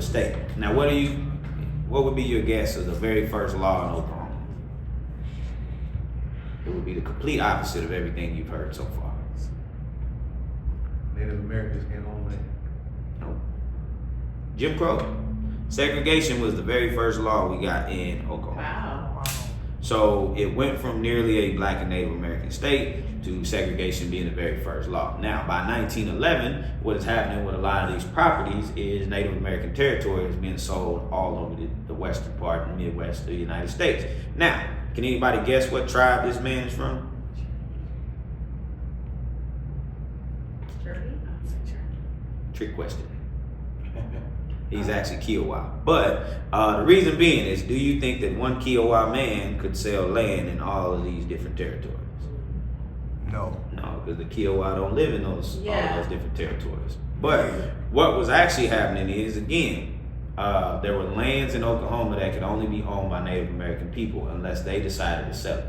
state. Now, what would be your guess of the very first law in Oklahoma? It would be the complete opposite of everything you've heard so far. Native Americans can't own land. No. Jim Crow. Segregation was the very first law we got in Oklahoma. Wow. So it went from nearly a black and Native American state to segregation being the very first law. Now, by 1911, what is happening with a lot of these properties is Native American territory is being sold all over the western part and Midwest of the United States. Now, can anybody guess what tribe this man is from? Trick question. He's actually Kiowa. But the reason being is, do you think that one Kiowa man could sell land in all of these different territories? No. No, because the Kiowa don't live in all those different territories. But what was actually happening is, again, there were lands in Oklahoma that could only be owned by Native American people unless they decided to sell it.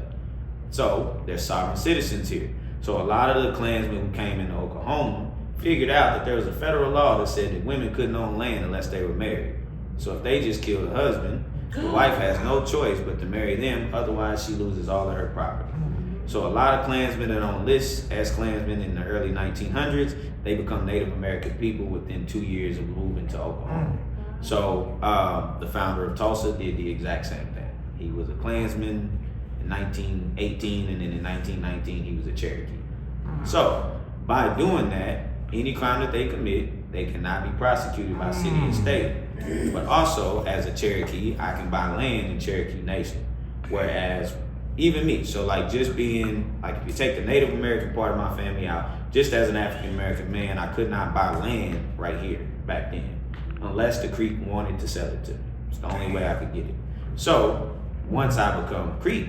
So there's sovereign citizens here. So a lot of the Klansmen who came into Oklahoma figured out that there was a federal law that said that women couldn't own land unless they were married. So if they just killed a husband, the wife has no choice but to marry them, otherwise she loses all of her property. So a lot of Klansmen that on lists as Klansmen in the early 1900s, they become Native American people within 2 years of moving to Oklahoma. So the founder of Tulsa did the exact same thing. He was a Klansman in 1918, and then in 1919 he was a Cherokee. So by doing that, any crime that they commit, they cannot be prosecuted by city and state. But also, as a Cherokee, I can buy land in Cherokee Nation. Whereas, even me, so like just being, like if you take the Native American part of my family out, just as an African American man, I could not buy land right here back then, unless the Creek wanted to sell it to me. It's the only way I could get it. So, once I become Creek,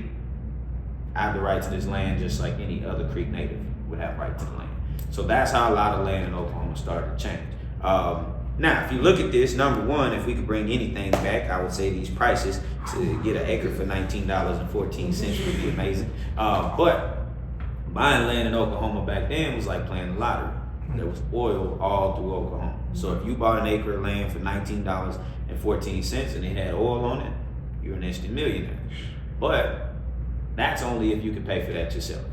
I have the right to this land just like any other Creek Native would have right to the land. So that's how a lot of land in Oklahoma started to change. Now, if you look at this, number one, if we could bring anything back, I would say these prices to get an acre for $19.14 would be amazing. But buying land in Oklahoma back then was like playing the lottery. There was oil all through Oklahoma. So if you bought an acre of land for $19.14 and it had oil on it, you're an instant millionaire. But that's only if you can pay for that yourself.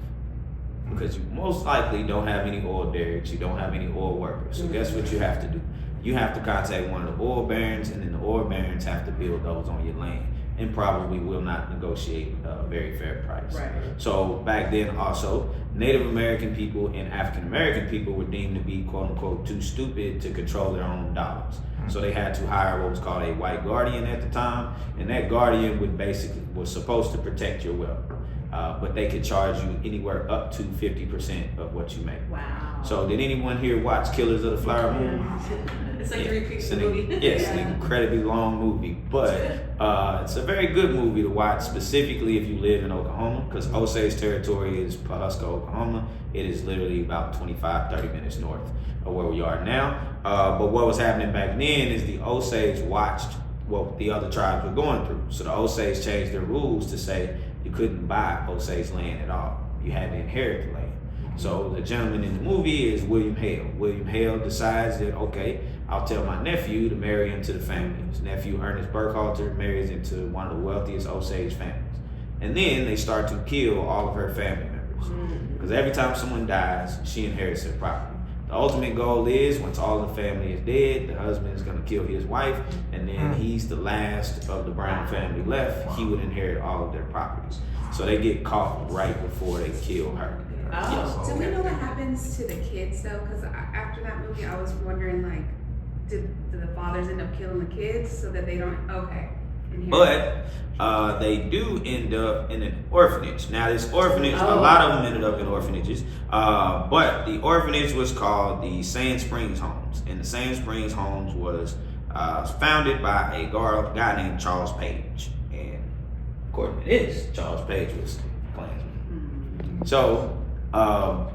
Because you most likely don't have any oil derricks, you don't have any oil workers. So guess what you have to do? You have to contact one of the oil barons, and then the oil barons have to build those on your land, and probably will not negotiate a very fair price. Right. So back then also, Native American people and African American people were deemed to be quote unquote too stupid to control their own dollars. So they had to hire what was called a white guardian at the time, and that guardian was supposed to protect your wealth. But they could charge you anywhere up to 50% of what you make. Wow. So did anyone here watch Killers of the Flower Moon? It's like 3 pieces movie. Yes, an incredibly long movie, but it's a very good movie to watch, specifically if you live in Oklahoma, because Osage territory is Pawhuska, Oklahoma. It is literally about 25-30 minutes north of where we are now. But what was happening back then is the Osage watched what the other tribes were going through. So the Osage changed their rules to say you couldn't buy Osage land at all. You had to inherit the land. So the gentleman in the movie is William Hale. William Hale decides that, okay, I'll tell my nephew to marry into the family. His nephew, Ernest Burkhalter, marries into one of the wealthiest Osage families. And then they start to kill all of her family members. Because every time someone dies, she inherits their property. The ultimate goal is, once all the family is dead, the husband is going to kill his wife, and then he's the last of the Brown family left. He would inherit all of their properties. So they get caught right before they kill her. Oh. Do we know what happens to the kids though? Because after that movie, I was wondering, like, did the fathers end up killing the kids so that they don't? Okay. But they do end up in an orphanage. Now this orphanage, a lot of them ended up in orphanages, but the orphanage was called the Sand Springs Homes. And the Sand Springs Homes was founded by a guy named Charles Page. And according to this, Charles Page was a Klansman. So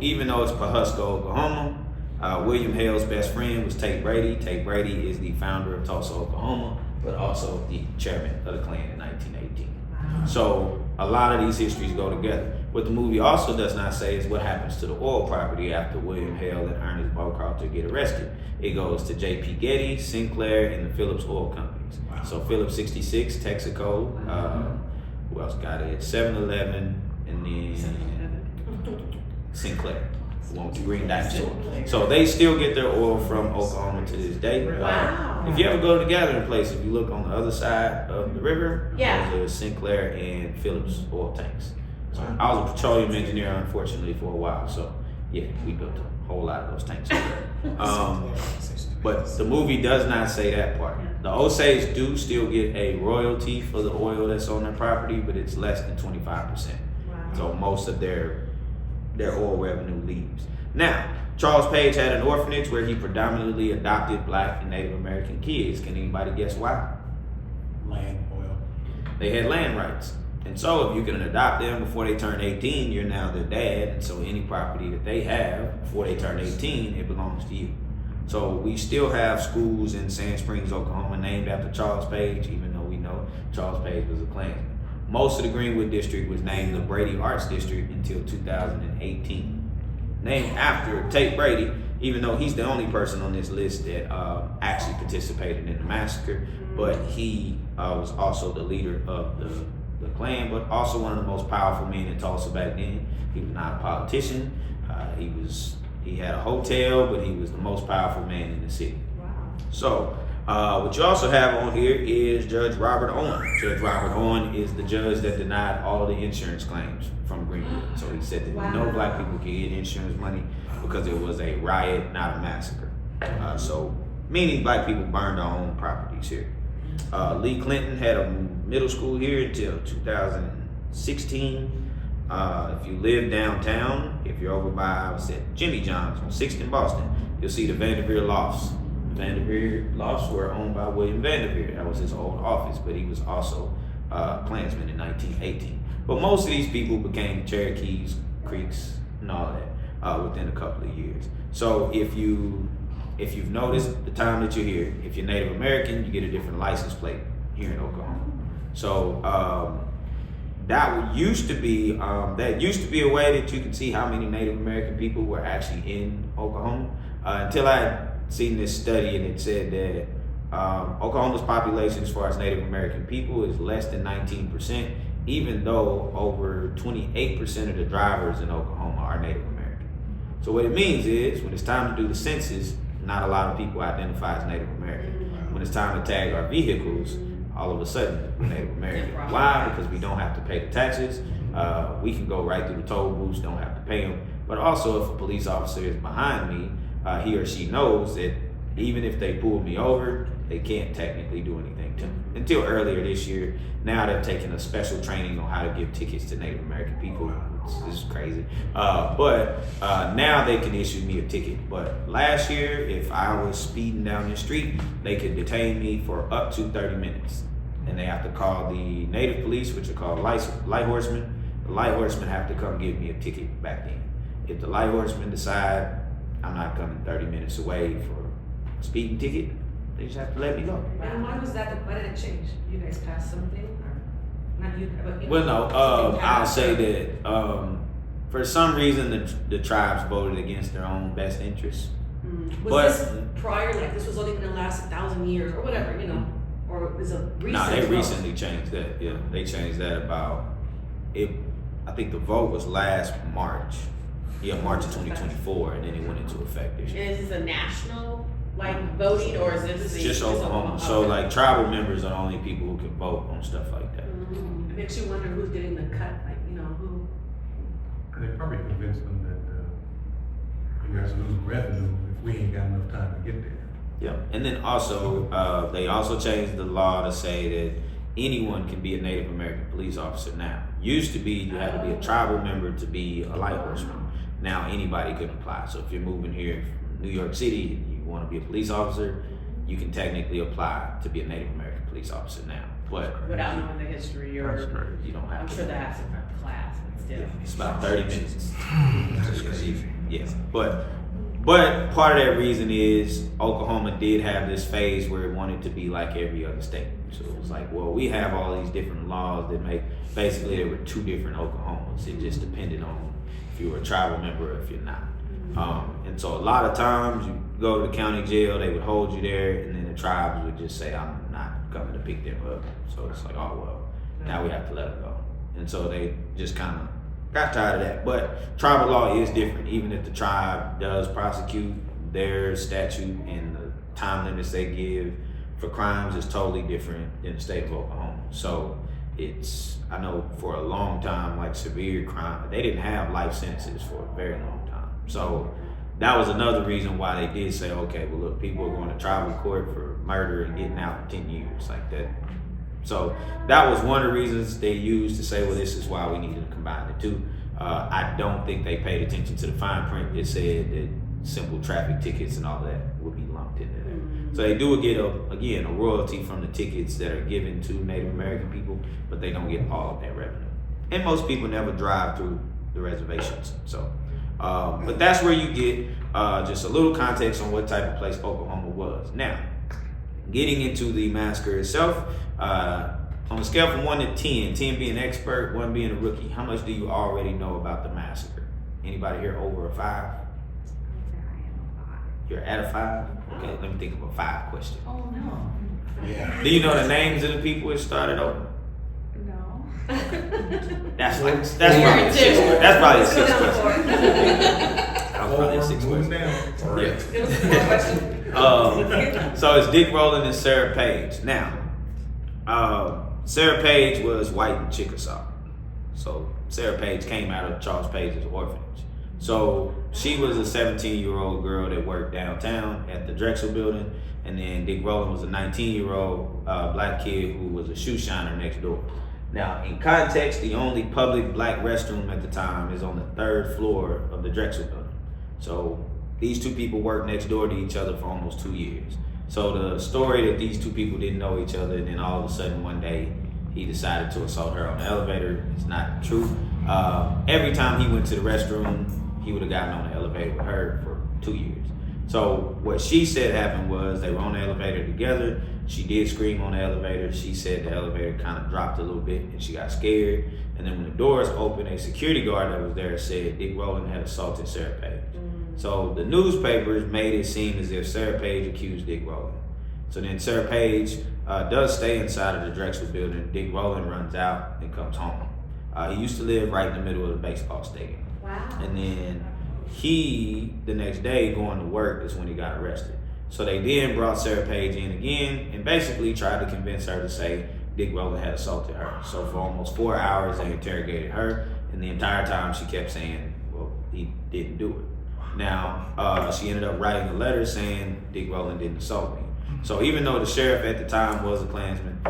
even though it's Pawhuska, Oklahoma, William Hale's best friend was Tate Brady. Tate Brady is the founder of Tulsa, Oklahoma, but also the chairman of the Klan in 1918. Wow. So a lot of these histories go together. What the movie also does not say is what happens to the oil property after William Hale and Ernest Burkhalter to get arrested. It goes to J.P. Getty, Sinclair, and the Phillips Oil Companies. Wow. So Phillips 66, Texaco. Who else got it? 7-Eleven, and then Sinclair, the one with the green dinosaur. So they still get their oil from Oklahoma to this day. Wow. If you ever go to the gathering place, if you look on the other side of the river, Yeah. those are Sinclair and Phillips oil tanks. So I was a petroleum engineer, unfortunately, for a while. So yeah, we built a whole lot of those tanks. But the movie does not say that part. The Osages do still get a royalty for the oil that's on their property, but it's less than 25%. Wow. So most of their oil revenue leaves. Now, Charles Page had an orphanage where he predominantly adopted Black and Native American kids. Can anybody guess why? Land, oil. They had land rights. And so if you can adopt them before they turn 18, you're now their dad. And so any property that they have before they turn 18, it belongs to you. So we still have schools in Sand Springs, Oklahoma named after Charles Page, even though we know Charles Page was a Klansman. Most of the Greenwood District was named the Brady Arts District until 2018. Named after Tate Brady, even though he's the only person on this list that actually participated in the massacre, but he was also the leader of the Klan, but also one of the most powerful men in Tulsa back then. He was not a politician. He had a hotel, but he was the most powerful man in the city. Wow. So, what you also have on here is Judge Robert Owen. Judge Robert Owen is the judge that denied all the insurance claims from Greenwood. So he said that no Black people could get insurance money because it was a riot, not a massacre. So, meaning Black people burned their own properties here. Lee Clinton had a middle school here until 2016. If you live downtown, if you're over by Jimmy John's on 6th in Boston, you'll see the Vanderveer Lofts. The Vanderveer Lofts were owned by William Vanderveer. That was his old office, but he was also a Klansman in 1918. But most of these people became Cherokees, Creeks, and all that within a couple of years. So if you've noticed the time that you're here, if you're Native American, you get a different license plate here in Oklahoma. So that used to be a way that you can see how many Native American people were actually in Oklahoma. Until I had seen this study and it said that Oklahoma's population as far as Native American people is less than 19%, even though over 28% of the drivers in Oklahoma are Native American. So what it means is when it's time to do the census, not a lot of people identify as Native American. When it's time to tag our vehicles, all of a sudden we're Native American. Why? Because we don't have to pay the taxes. We can go right through the toll booths, don't have to pay them. But also if a police officer is behind me, he or she knows that even if they pull me over, they can't technically do anything to me. Until earlier this year, now they're taking a special training on how to give tickets to Native American people. This is crazy. But now they can issue me a ticket. But last year, if I was speeding down the street, they could detain me for up to 30 minutes. And they have to call the Native police, which are called light horsemen. The light horsemen have to come give me a ticket back then. If the light horsemen decide I'm not coming 30 minutes away for a speeding ticket, they just have to let me go. And why was that? Why did it change? You guys passed something? Or not you, but Well, no, I'll say that for some reason the tribes voted against their own best interests. Was this prior, like this was only going to last 1,000 years or whatever, you know? Or was it recent? No, they recently changed that. Yeah, they changed that about it. I think the vote was last March. Yeah, March of 2024, and then it went into effect this year. And is this a national voting, or is this Just Oklahoma. So like tribal members are the only people who can vote on stuff like that. It makes you wonder who's getting the cut, like, you know, who. And they probably convinced them that you guys are losing revenue if we ain't got enough time to get there. Yeah, and then also they also changed the law to say that anyone can be a Native American police officer now. Used to be you had to be a tribal member to be a light horseman. Now anybody can apply. So if you're moving here from New York City and you want to be a police officer, you can technically apply to be a Native American police officer now. But without knowing the history or you don't have I'm to. sure that's a class, but still. It's about 30 minutes. Yeah, but part of that reason is Oklahoma did have this phase where it wanted to be like every other state. So it was like, well, we have all these different laws that make, basically there were two different Oklahomas. It just depended on if you were a tribal member or if you're not. And so a lot of times go to the county jail, they would hold you there, and then the tribes would just say, I'm not coming to pick them up. So it's like, oh well, now we have to let them go. And so they just kind of got tired of that. But tribal law is different. Even if the tribe does prosecute, their statute and the time limits they give for crimes is totally different than the state of Oklahoma. So I know for a long time, like severe crime, they didn't have life sentences for a very long time. So that was another reason why they did say, okay, well look, people are going to tribal court for murder and getting out in 10 years like that. So that was one of the reasons they used to say, well, this is why we needed to combine the two. I don't think they paid attention to the fine print. It said that simple traffic tickets and all that would be lumped into there. So they do get a royalty from the tickets that are given to Native American people, but they don't get all of that revenue. And most people never drive through the reservations. So, but that's where you get just a little context on what type of place Oklahoma was. Now, getting into the massacre itself, on a scale from 1 to 10, 10 being expert, 1 being a rookie, how much do you already know about the massacre? Anybody here over a 5? You're at a 5? Okay, let me think of a 5 question. Oh, no. Yeah. Do you know the names of the people it started over? No. That's probably a 6 question. That's probably a 6 question. That was probably a 6 question. Yeah. It was a 4 question. So it's Dick Rowland and Sarah Page. Now, Sarah Page was white in Chickasaw. So Sarah Page came out of Charles Page's orphanage. So she was a 17-year-old girl that worked downtown at the Drexel building, and then Dick Rowland was a 19-year-old black kid who was a shoe shiner next door. Now, in context, the only public black restroom at the time is on the 3rd floor of the Drexel building. So these two people worked next door to each other for almost 2 years. So the story that these two people didn't know each other, and then all of a sudden one day he decided to assault her on the elevator, it's not true. Every time he went to the restroom, he would have gotten on the elevator with her for 2 years. So what she said happened was they were on the elevator together. She did scream on the elevator. She said the elevator kind of dropped a little bit and she got scared. And then when the doors opened, a security guard that was there said Dick Rowland had assaulted Sarah Page. So the newspapers made it seem as if Sarah Page accused Dick Rowland. So then Sarah Page does stay inside of the Drexel building. Dick Rowland runs out and comes home. He used to live right in the middle of the baseball stadium. Wow. And then the next day going to work is when he got arrested. So they then brought Sarah Page in again and basically tried to convince her to say Dick Rowland had assaulted her. So for almost 4 hours they interrogated her, and the entire time she kept saying, well, he didn't do it. Now, she ended up writing a letter saying Dick Rowland didn't assault me. So even though the sheriff at the time was a Klansman,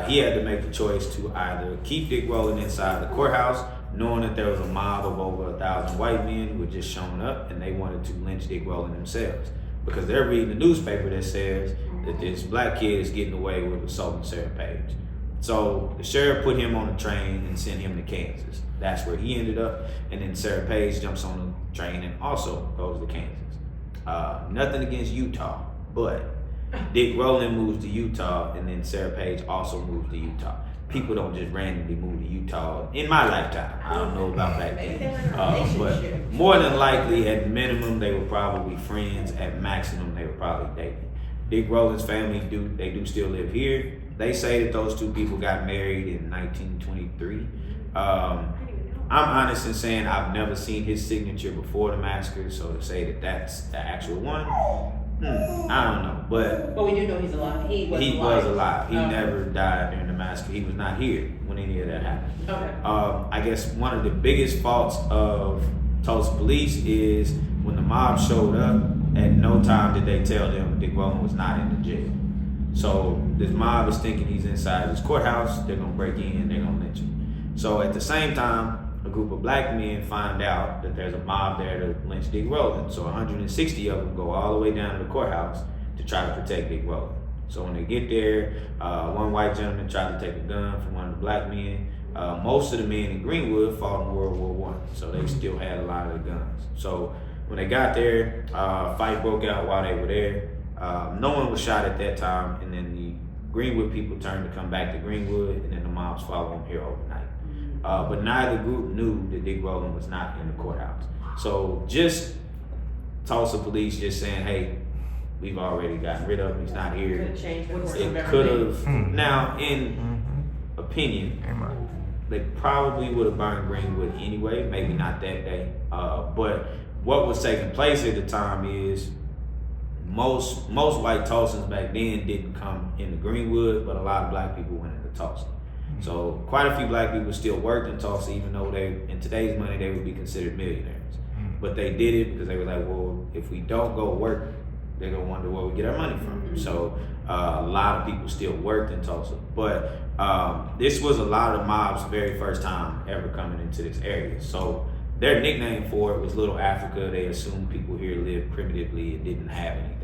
he had to make the choice to either keep Dick Rowland inside the courthouse, knowing that there was a mob of over 1,000 white men who had just shown up and they wanted to lynch Dick Rowland themselves. Because they're reading the newspaper that says that this black kid is getting away with assaulting Sarah Page. So the sheriff put him on a train and sent him to Kansas. That's where he ended up. And then Sarah Page jumps on the train and also goes to Kansas. Nothing against Utah, but Dick Rowland moves to Utah, and then Sarah Page also moves to Utah. People don't just randomly move to Utah in my lifetime. I don't know about back then. But more than likely, at minimum, they were probably friends. At maximum, they were probably dating. Dick Rowland's family do still live here. They say that those two people got married in 1923. I'm honest in saying I've never seen his signature before the massacre, so to say that that's the actual one, I don't know. But we do know he's alive. He was alive. He Okay. never died during the massacre. He was not here when any of that happened. Okay. I guess one of the biggest faults of Tulsa police is when the mob showed up, at no time did they tell them Dick Rowland was not in the jail. So this mob is thinking he's inside this courthouse, they're gonna break in, they're gonna lynch him. So at the same time, a group of black men find out that there's a mob there to lynch Dick Rowland. So 160 of them go all the way down to the courthouse to try to protect Dick Rowland. So when they get there, one white gentleman tried to take a gun from one of the black men. Most of the men in Greenwood fought in World War I, so they still had a lot of the guns. So when they got there, a fight broke out while they were there. No one was shot at that time, and then the Greenwood people turned to come back to Greenwood, and then the mobs followed them here overnight. But neither group knew that Dick Rowland was not in the courthouse. So just Tulsa police just saying, hey, we've already gotten rid of him. He's not here. Could've changed the course of It could everything. have. Now, in opinion, they probably would have burned Greenwood anyway. Maybe not that day. But what was taking place at the time is most white Tulsans back then didn't come into Greenwood, but a lot of black people went into Tulsa. So quite a few black people still worked in Tulsa, even though they, in today's money, they would be considered millionaires. But they did it because they were like, well, if we don't go work, they're gonna wonder where we get our money from. So a lot of people still worked in Tulsa. But this was a lot of the mob's very first time ever coming into this area. So their nickname for it was Little Africa. They assumed people here lived primitively and didn't have anything.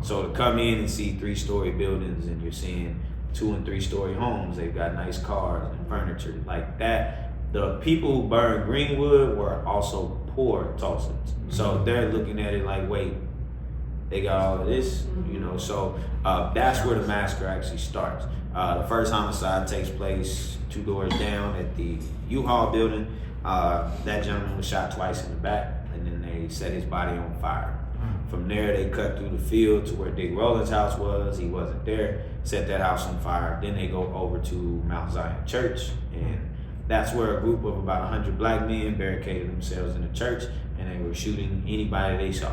So to come in and see 3-story buildings and you're seeing 2- and 3-story homes, they've got nice cars and furniture like that. The people who burned Greenwood were also poor Tulsans. So they're looking at it like, wait, they got all of this, you know? So that's where the massacre actually starts. The first homicide takes place 2 doors down at the U-Haul building. That gentleman was shot twice in the back, and then they set his body on fire. From there, they cut through the field to where Dick Rowland's house was. He wasn't there. Set that house on fire. Then they go over to Mount Zion Church, and that's where a group of about 100 black men barricaded themselves in the church, and they were shooting anybody they saw.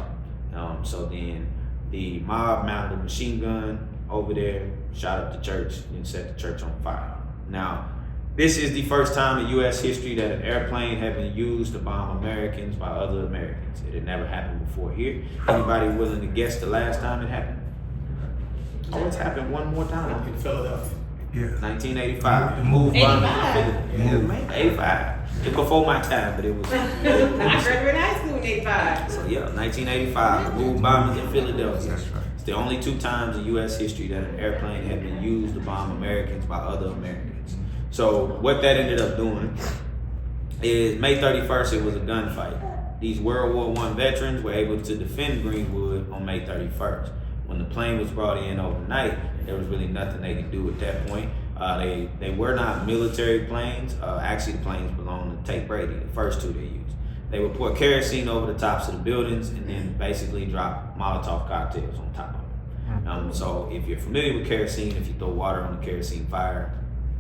So then the mob mounted a machine gun over there, shot up the church, and set the church on fire. Now, this is the first time in U.S. history that an airplane had been used to bomb Americans by other Americans. It had never happened before here. Anybody willing to guess the last time it happened? Oh, it's happened one more time. In Philadelphia. 1985. The move bombing in 85? 85. It's before my time, but it was. I graduated high school in 85. So yeah, 1985. The move bombings in Philadelphia. It's the only 2 times in U.S. history that an airplane had been used to bomb Americans by other Americans. So what that ended up doing is May 31st, it was a gunfight. These World War I veterans were able to defend Greenwood on May 31st. When the plane was brought in overnight, there was really nothing they could do at that point. They were not military planes. Actually, the planes belonged to Tate Brady, the first 2 they used. They would pour kerosene over the tops of the buildings and then basically drop Molotov cocktails on top of them. So if you're familiar with kerosene, if you throw water on the kerosene fire,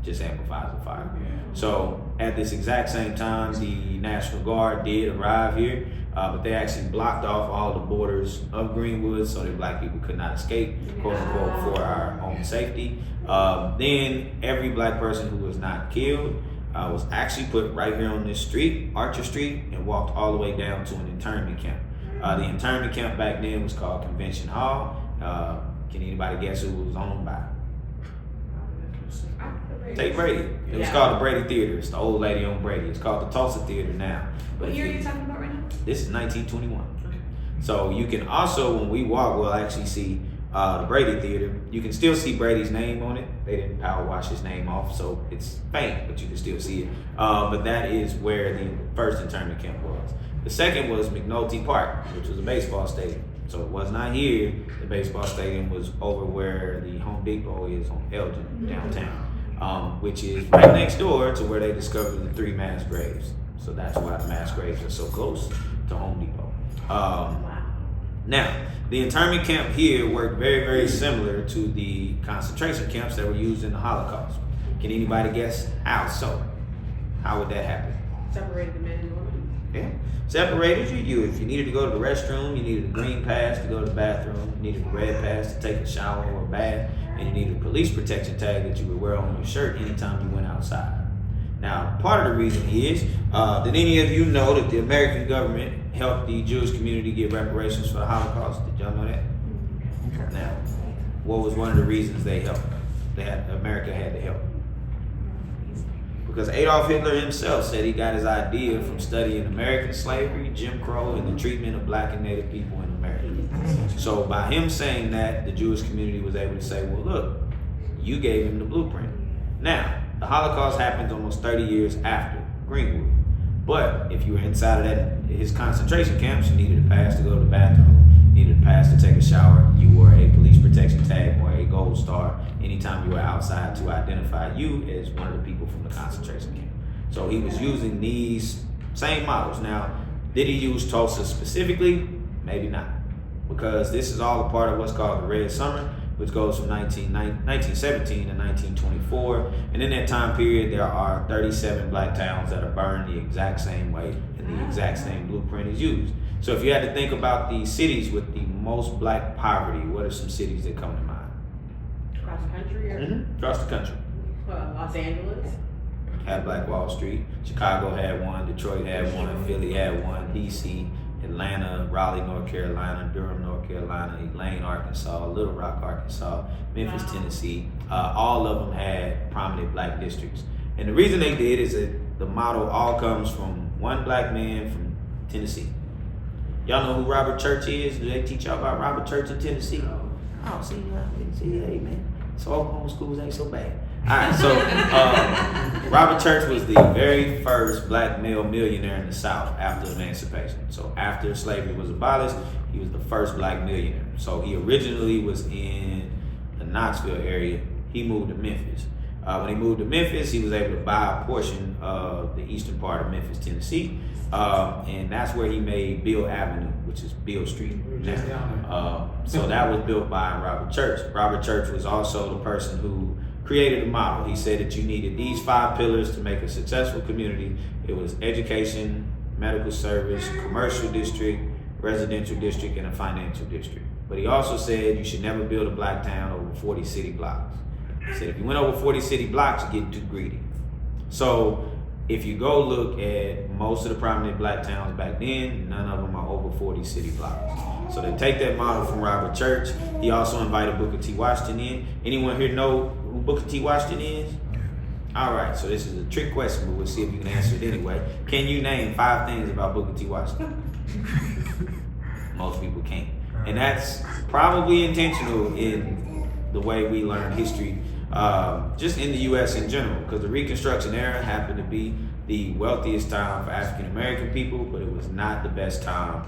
just amplifies the fire. So at this exact same time, the National Guard did arrive here, but they actually blocked off all the borders of Greenwood so that black people could not escape, quote unquote, for our own safety. Then every black person who was not killed was actually put right here on this street, Archer Street, and walked all the way down to an internment camp. The internment camp back then was called Convention Hall. Can anybody guess who it was owned by? Tate Brady. It was called the Brady Theater. It's the old lady on Brady. It's called the Tulsa Theater now. But What year are you talking about right now? this is 1921. So you can also, when we walk, we'll actually see the Brady Theater. You can still see Brady's name on it. They didn't power wash his name off, so it's faint, but you can still see it. But that is where the first internment camp was. The second was McNulty Park, which was a baseball stadium. So it was not here. The baseball stadium was over where the Home Depot is on Elgin, downtown, which is right next door to where they discovered the 3 mass graves. So that's why the mass graves are so close to Home Depot. Now, the internment camp here worked very, very similar to the concentration camps that were used in the Holocaust. Can anybody guess how so? How would that happen? Separated the men and women. Yeah. Separated you. If you needed to go to the restroom, you needed a green pass to go to the bathroom, you needed a red pass to take a shower or a bath, and you needed a police protection tag that you would wear on your shirt anytime you went outside. Now, part of the reason is, did any of you know that the American government helped the Jewish community get reparations for the Holocaust? Did y'all know that? Now, what was one of the reasons they helped? America had to help. Because Adolf Hitler himself said he got his idea from studying American slavery, Jim Crow, and the treatment of black and native people in America. So by him saying that, the Jewish community was able to say, well, look, you gave him the blueprint. Now, the Holocaust happened almost 30 years after Greenwood. But if you were inside of his concentration camps, you needed a pass to go to the bathroom, you needed a pass to take a shower, you wore a police protection tag or a gold star anytime you were outside to identify you as one of the people from the concentration camp. So he was using these same models. Now, did he use Tulsa specifically? Maybe not. because this is all a part of what's called the Red Summer, which goes from 1917 to 1924. And in that time period, there are 37 black towns that are burned the exact same way, and the exact same blueprint is used. So if you had to think about the cities with the most black poverty, what are some cities that come to mind? Across the country or Across the country. Los Angeles? Had Black Wall Street. Chicago had one, Detroit had one, Philly had one, DC, Atlanta, Raleigh, North Carolina, Durham, North Carolina, Elaine, Arkansas, Little Rock, Arkansas, Memphis, Tennessee. All of them had prominent black districts. And the reason they did is that the model all comes from one black man from Tennessee. Y'all know who Robert Church is? Do they teach y'all about Robert Church in Tennessee? Oh, see, hey man, so Oklahoma schools ain't so bad. All right, so Robert Church was the very first black male millionaire in the South after emancipation. So after slavery was abolished, he was the first black millionaire. So he originally was in the Knoxville area. He moved to Memphis. When he moved to Memphis, he was able to buy a portion of the eastern part of Memphis, Tennessee. And that's where he made Beale Avenue, which is Beale Street now. So that was built by Robert Church. Robert Church was also the person who created the model. He said that you needed these 5 pillars to make a successful community. It was education, medical service, commercial district, residential district, and a financial district. But he also said you should never build a black town over 40 city blocks. He said if you went over 40 city blocks, you get too greedy. So if you go look at most of the prominent black towns back then, none of them are over 40 city blocks. So they take that model from Robert Church. He also invited Booker T. Washington in. Anyone here know who Booker T. Washington is? All right, so this is a trick question, but we'll see if you can answer it anyway. Can you name 5 things about Booker T. Washington? Most people can't. And that's probably intentional in the way we learn history, just in the U.S. in general, because the Reconstruction era happened to be the wealthiest time for African American people, but it was not the best time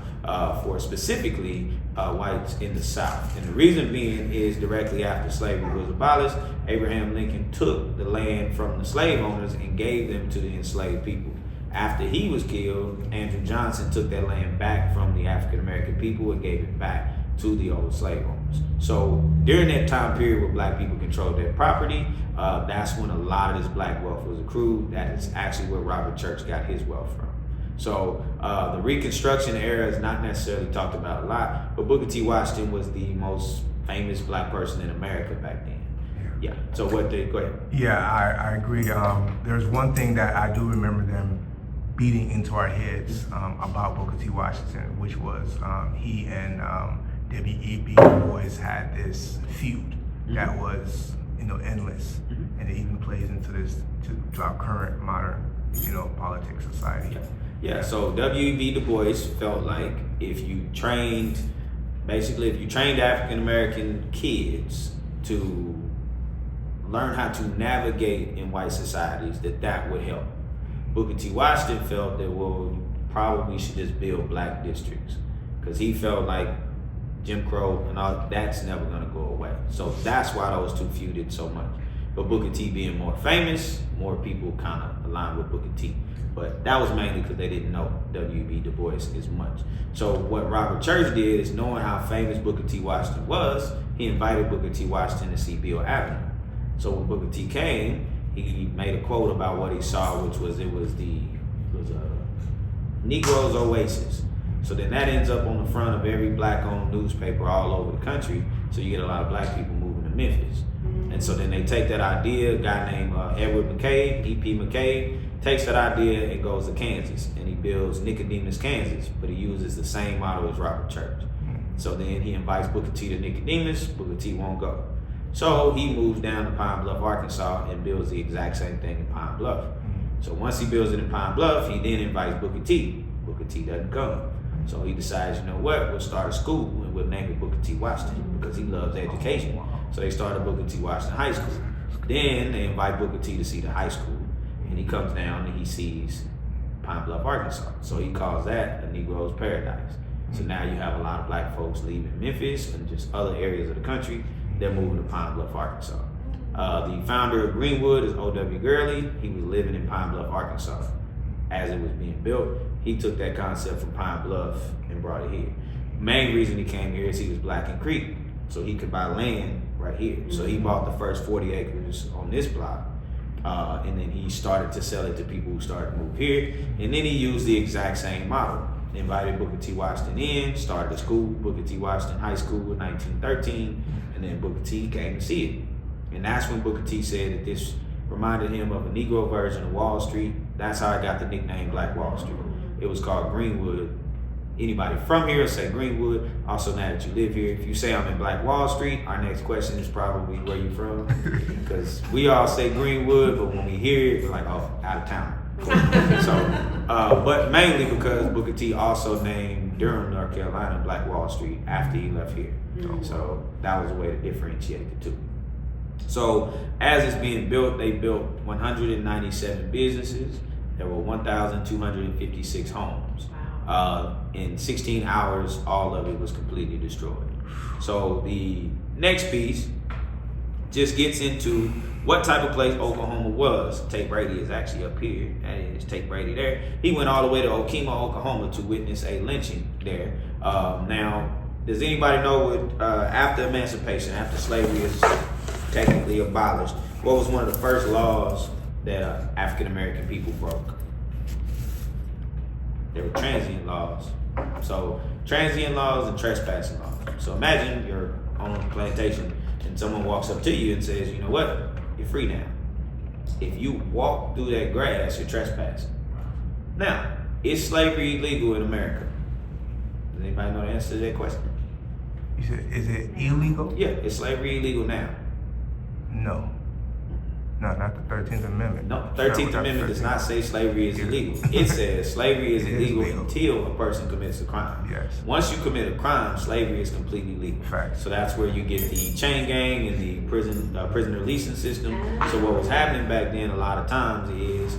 for specifically whites in the South. And the reason being is directly after slavery was abolished, Abraham Lincoln took the land from the slave owners and gave them to the enslaved people. After he was killed, Andrew Johnson took that land back from the African American people and gave it back to the old slave owners. So during that time period where black people controlled their property, that's when a lot of this black wealth was accrued. That is actually where Robert Church got his wealth from. So the Reconstruction era is not necessarily talked about a lot, but Booker T. Washington was the most famous black person in America back then. Yeah, so go ahead. Yeah, I agree. There's one thing that I do remember them beating into our heads about Booker T. Washington, which was he and W.E.B. Du Bois had this feud that was, endless, and it even plays into this to our current modern, politics society. Yeah. So W.E.B. Du Bois felt like if you trained African American kids to learn how to navigate in white societies, that would help. Booker T. Washington felt that, you probably should just build black districts, because he felt like Jim Crow and all that's never gonna go away. So that's why those two feuded so much. But Booker T being more famous, more people kind of aligned with Booker T. But that was mainly because they didn't know W.E.B. Du Bois as much. So what Robert Church did is, knowing how famous Booker T. Washington was, he invited Booker T. Washington to see Beale Avenue. So when Booker T came, he made a quote about what he saw, which was it was a Negro's oasis. So then that ends up on the front of every black-owned newspaper all over the country. So you get a lot of black people moving to Memphis. And so then they take that idea, a guy named Edward McCabe, E.P. McCabe, takes that idea and goes to Kansas, and he builds Nicodemus, Kansas, but he uses the same model as Robert Church. So then he invites Booker T to Nicodemus, Booker T won't go. So he moves down to Pine Bluff, Arkansas, and builds the exact same thing in Pine Bluff. So once he builds it in Pine Bluff, he then invites Booker T. Booker T doesn't come. So he decides, we'll start a school and we'll name it Booker T. Washington, because he loves education. So they started Booker T. Washington High School. Then they invite Booker T to see the high school, and he comes down and he sees Pine Bluff, Arkansas. So he calls that a Negro's paradise. So now you have a lot of black folks leaving Memphis and just other areas of the country. They're moving to Pine Bluff, Arkansas. The founder of Greenwood is O.W. Gurley. He was living in Pine Bluff, Arkansas as it was being built. He took that concept from Pine Bluff and brought it here. main reason he came here is he was black and Creek, so he could buy land right here. So he bought the first 40 acres on this block, and then he started to sell it to people who started to move here. And then he used the exact same model. Invited Booker T. Washington in, started a school, Booker T. Washington High School in 1913, and then Booker T. came to see it. And that's when Booker T. said that this reminded him of a Negro version of Wall Street. That's how I got the nickname Black Wall Street. It was called Greenwood. Anybody from here say Greenwood. Also, now that you live here, if you say I'm in Black Wall Street, our next question is probably where you from, because we all say Greenwood, but when we hear it, we're like, oh, out of town. So, but mainly because Booker T also named Durham, North Carolina, Black Wall Street after he left here. So that was a way to differentiate the two. So as it's being built, they built 197 businesses. There were 1,256 homes. In 16 hours, all of it was completely destroyed. So the next piece just gets into what type of place Oklahoma was. Tate Brady is actually up here. That is Tate Brady there. He went all the way to Okemah, Oklahoma to witness a lynching there. Now, does anybody know what, after emancipation, after slavery is technically abolished, what was one of the first laws that African American people broke? They were transient laws. So transient laws and trespassing laws. So imagine you're on a plantation and someone walks up to you and says, you know what, you're free now. If you walk through that grass, you're trespassing. Now, is slavery illegal in America? Does anybody know the answer to that question? You said, is it illegal? Yeah, is slavery illegal now? No. No, not the 13th Amendment. No, 13th Amendment does not say slavery is illegal. It says slavery is illegal until a person commits a crime. Yes. Once you commit a crime, slavery is completely legal. Facts. So that's where you get the chain gang and the prisoner leasing system. So what was happening back then a lot of times is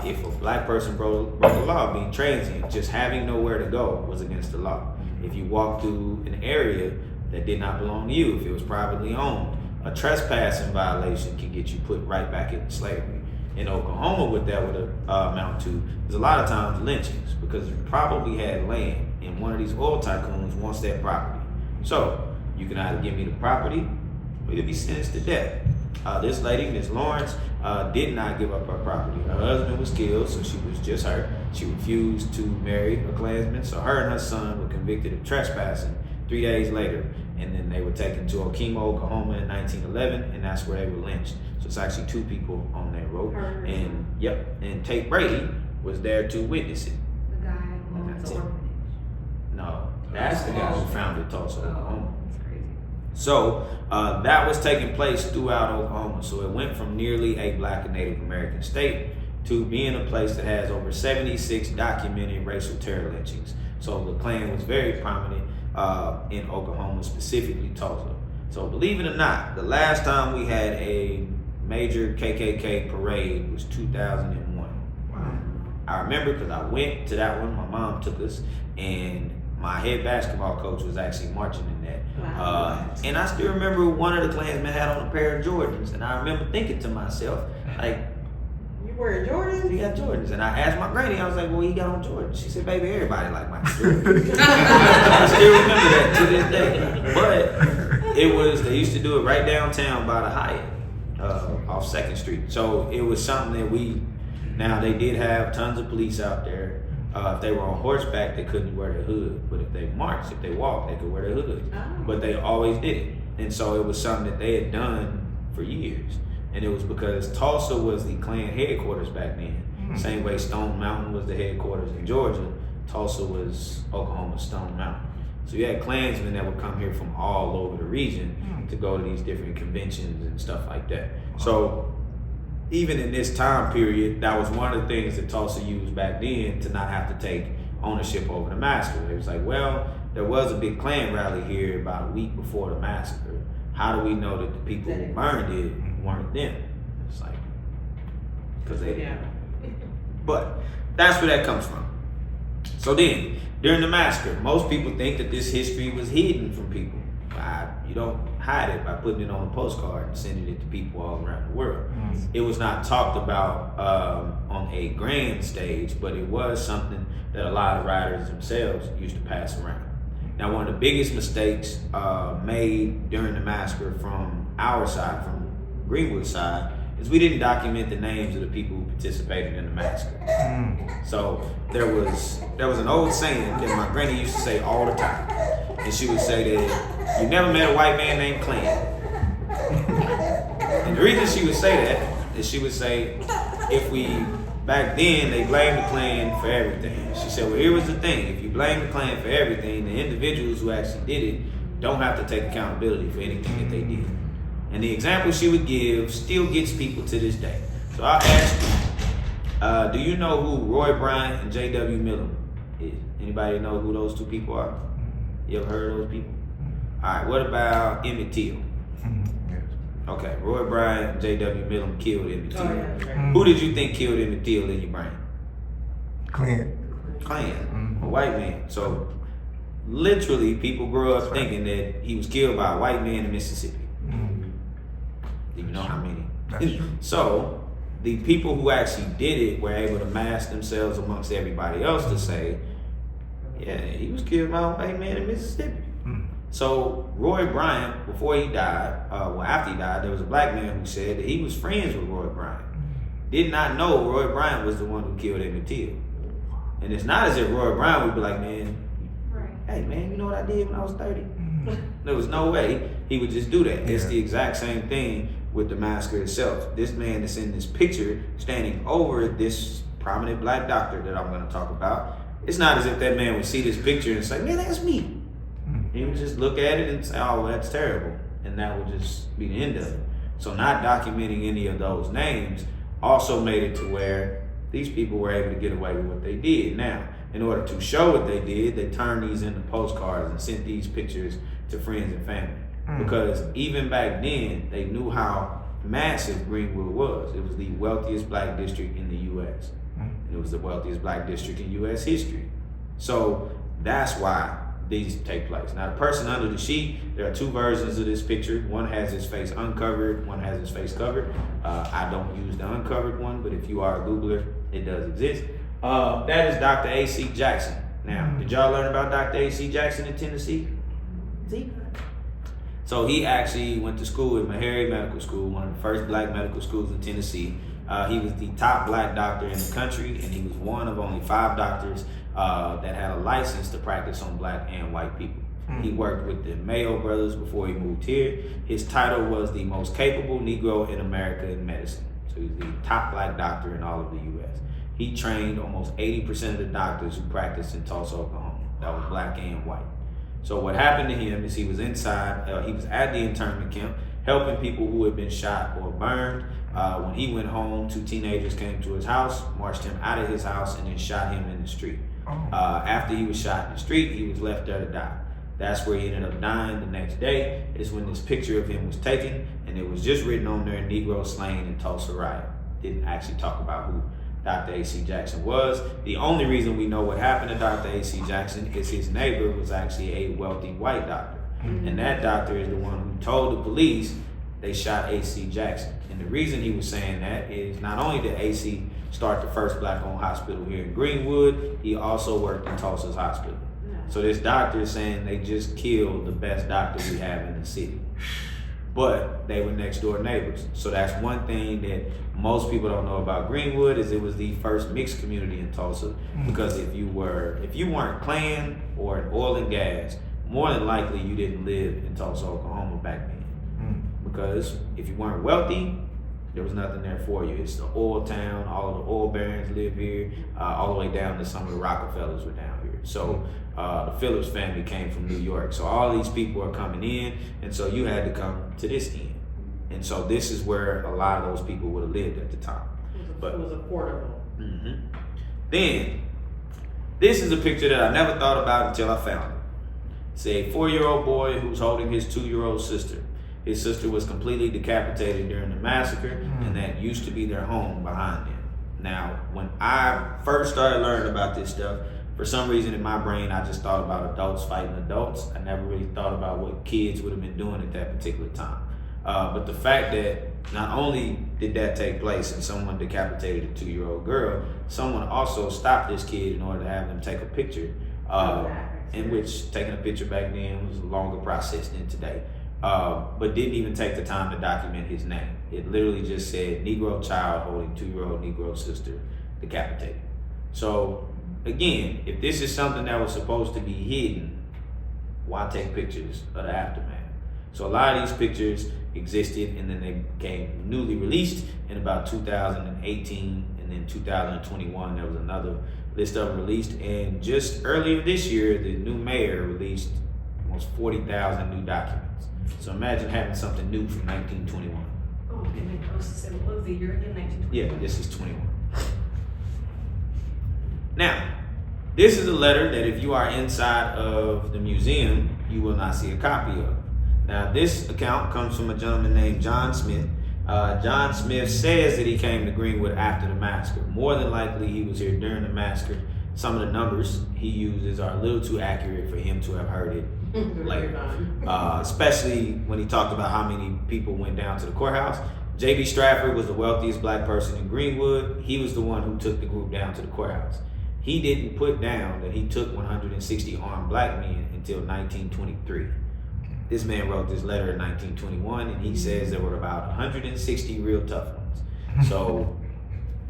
if a black person broke the law, being transient, just having nowhere to go was against the law. If you walked through an area that did not belong to you, if it was privately owned, a trespassing violation can get you put right back into slavery. In Oklahoma, what that would amount to is a lot of times lynchings, because you probably had land and one of these oil tycoons wants that property. So you can either give me the property or you'll be sentenced to death. This lady, Ms. Lawrence, did not give up her property. Her husband was killed, so she was just her. She refused to marry a Klansman, so her and her son were convicted of trespassing 3 days later. And then they were taken to Okemah, Oklahoma in 1911, and that's where they were lynched. So it's actually 2 people on that road. And and Tate Brady was there to witness it. The guy who owns the orphanage. No, that's the guy who founded Tulsa, Oklahoma. That's crazy. So that was taking place throughout Oklahoma. So it went from nearly a black and Native American state to being a place that has over 76 documented racial terror lynchings. So the Klan was very prominent in Oklahoma, specifically Tulsa. So believe it or not, the last time we had a major KKK parade was 2001. Wow. I remember because I went to that one, my mom took us, and my head basketball coach was actually marching in that. Wow. And I still remember one of the Klansmen had on a pair of Jordans, and I remember thinking to myself, like, wearing Jordans? He got Jordans. And I asked my granny, I was like, well, he got on Jordans. She said, baby, everybody like Michael Jordan. I still remember that to this day. But it was, they used to do it right downtown by the Hyatt, off 2nd Street. So it was something that now they did have tons of police out there. If they were on horseback, they couldn't wear their hood. But if they marched, if they walked, they could wear their hood. Oh. But they always did it. And so it was something that they had done for years. And it was because Tulsa was the Klan headquarters back then. Mm-hmm. Same way Stone Mountain was the headquarters in Georgia, Tulsa was Oklahoma's Stone Mountain. So you had Klansmen that would come here from all over the region to go to these different conventions and stuff like that. So even in this time period, that was one of the things that Tulsa used back then to not have to take ownership over the massacre. It was like, well, there was a big Klan rally here about a week before the massacre. How do we know that the people who burned it weren't them? It's like, because they didn't. But that's where that comes from. So then, during the massacre, most people think that this history was hidden from people. You don't hide it by putting it on a postcard and sending it to people all around the world. It was not talked about on a grand stage, but it was something that a lot of writers themselves used to pass around. Now, one of the biggest mistakes made during the massacre from our side, from Greenwood side, is we didn't document the names of the people who participated in the massacre. So there was an old saying that my granny used to say all the time, and she would say that you never met a white man named Clan. And the reason she would say that is she would say, back then they blamed the Klan for everything. She said, well, here was the thing. If you blame the Klan for everything, the individuals who actually did it don't have to take accountability for anything that they did. And the example she would give still gets people to this day. So I'll ask you, do you know who Roy Bryant and J.W. Miller is? Anybody know who those two people are? You ever heard of those people? All right, what about Emmett Till? Yes. Okay, Roy Bryant and J.W. Miller killed Emmett Till. Oh, yeah. Who did you think killed Emmett Till in your brain? Clint. Klan, a white man. So literally, people grew up thinking that he was killed by a white man in Mississippi. Do you know how many? That's true. So the people who actually did it were able to mask themselves amongst everybody else to say, yeah, he was killed by a white man in Mississippi. So Roy Bryant, before he died, after he died, there was a black man who said that he was friends with Roy Bryant. Did not know Roy Bryant was the one who killed Emmett Till. And it's not as if Roy Bryant would be like, man, hey man, you know what I did when I was 30? There was no way he would just do that. It's the exact same thing with the massacre itself. This man that's in this picture standing over this prominent black doctor that I'm going to talk about, it's not as if that man would see this picture and say, man, that's me. He would just look at it and say, oh, well, that's terrible. And that would just be the end of it. So not documenting any of those names also made it to where these people were able to get away with what they did. Now, in order to show what they did, they turned these into postcards and sent these pictures to friends and family. Because even back then, they knew how massive Greenwood was. It was the wealthiest black district in the U.S. It was the wealthiest black district in U.S. history. So that's why these take place. Now, the person under the sheet, there are two versions of this picture. One has his face uncovered, one has his face covered. I don't use the uncovered one, but if you are a Googler, it does exist. That is Dr. A.C. Jackson. Now, did y'all learn about Dr. A.C. Jackson in Tennessee? See? So he actually went to school at Meharry Medical School, one of the first black medical schools in Tennessee. He was the top black doctor in the country, and he was one of only 5 doctors that had a license to practice on black and white people. He worked with the Mayo brothers before he moved here. His title was the most capable Negro in America in medicine. So he's the top black doctor in all of the U.S. He trained almost 80% of the doctors who practiced in Tulsa, Oklahoma. That was black and white. So what happened to him is he was inside, he was at the internment camp, helping people who had been shot or burned. When he went home, 2 teenagers came to his house, marched him out of his house, and then shot him in the street. After he was shot in the street, he was left there to die. That's where he ended up dying the next day, is when this picture of him was taken, and it was just written on there, Negro slain in Tulsa riot. Didn't actually talk about who Dr. A.C. Jackson was. The only reason we know what happened to Dr. A.C. Jackson is his neighbor was actually a wealthy white doctor. And that doctor is the one who told the police they shot A.C. Jackson. And the reason he was saying that is not only did A.C. start the first black-owned hospital here in Greenwood, he also worked in Tulsa's hospital. So this doctor is saying they just killed the best doctor we have in the city. But they were next door neighbors. So that's one thing that most people don't know about Greenwood is it was the first mixed community in Tulsa. Because if you weren't Klan or in oil and gas, more than likely you didn't live in Tulsa, Oklahoma back then. Because if you weren't wealthy, there was nothing there for you. It's the oil town. All of the oil barons live here, all the way down to some of the Rockefellers were down here. So the Phillips family came from New York. So all these people are coming in, and so you had to come to this end. And so this is where a lot of those people would have lived at the time. But it was affordable. Then, this is a picture that I never thought about until I found it. It's a 4-year-old boy who's holding his 2-year-old sister. His sister was completely decapitated during the massacre, and that used to be their home behind them. Now, when I first started learning about this stuff, for some reason in my brain, I just thought about adults fighting adults. I never really thought about what kids would have been doing at that particular time. But the fact that not only did that take place and someone decapitated a 2-year-old girl, someone also stopped this kid in order to have them take a picture. in which taking a picture back then was a longer process than today. But didn't even take the time to document his name. It literally just said Negro child holding 2-year-old Negro sister decapitated. So again, if this is something that was supposed to be hidden, why take pictures of the aftermath? So a lot of these pictures existed and then they became newly released in about 2018, and then 2021 there was another list of them released. And just earlier this year, the new mayor released almost 40,000 new documents. So imagine having something new from 1921. Oh, and I was to say, what was the year again? 1920. Yeah, this is 21. Now, this is a letter that if you are inside of the museum, you will not see a copy of. Now, this account comes from a gentleman named John Smith. John Smith says that he came to Greenwood after the massacre. More than likely, he was here during the massacre. Some of the numbers he uses are a little too accurate for him to have heard it later. Especially when he talked about how many people went down to the courthouse. J.B. Stratford was the wealthiest black person in Greenwood. He was the one who took the group down to the courthouse. He didn't put down that he took 160 armed black men until 1923. This man wrote this letter in 1921, and he says there were about 160 real tough ones. So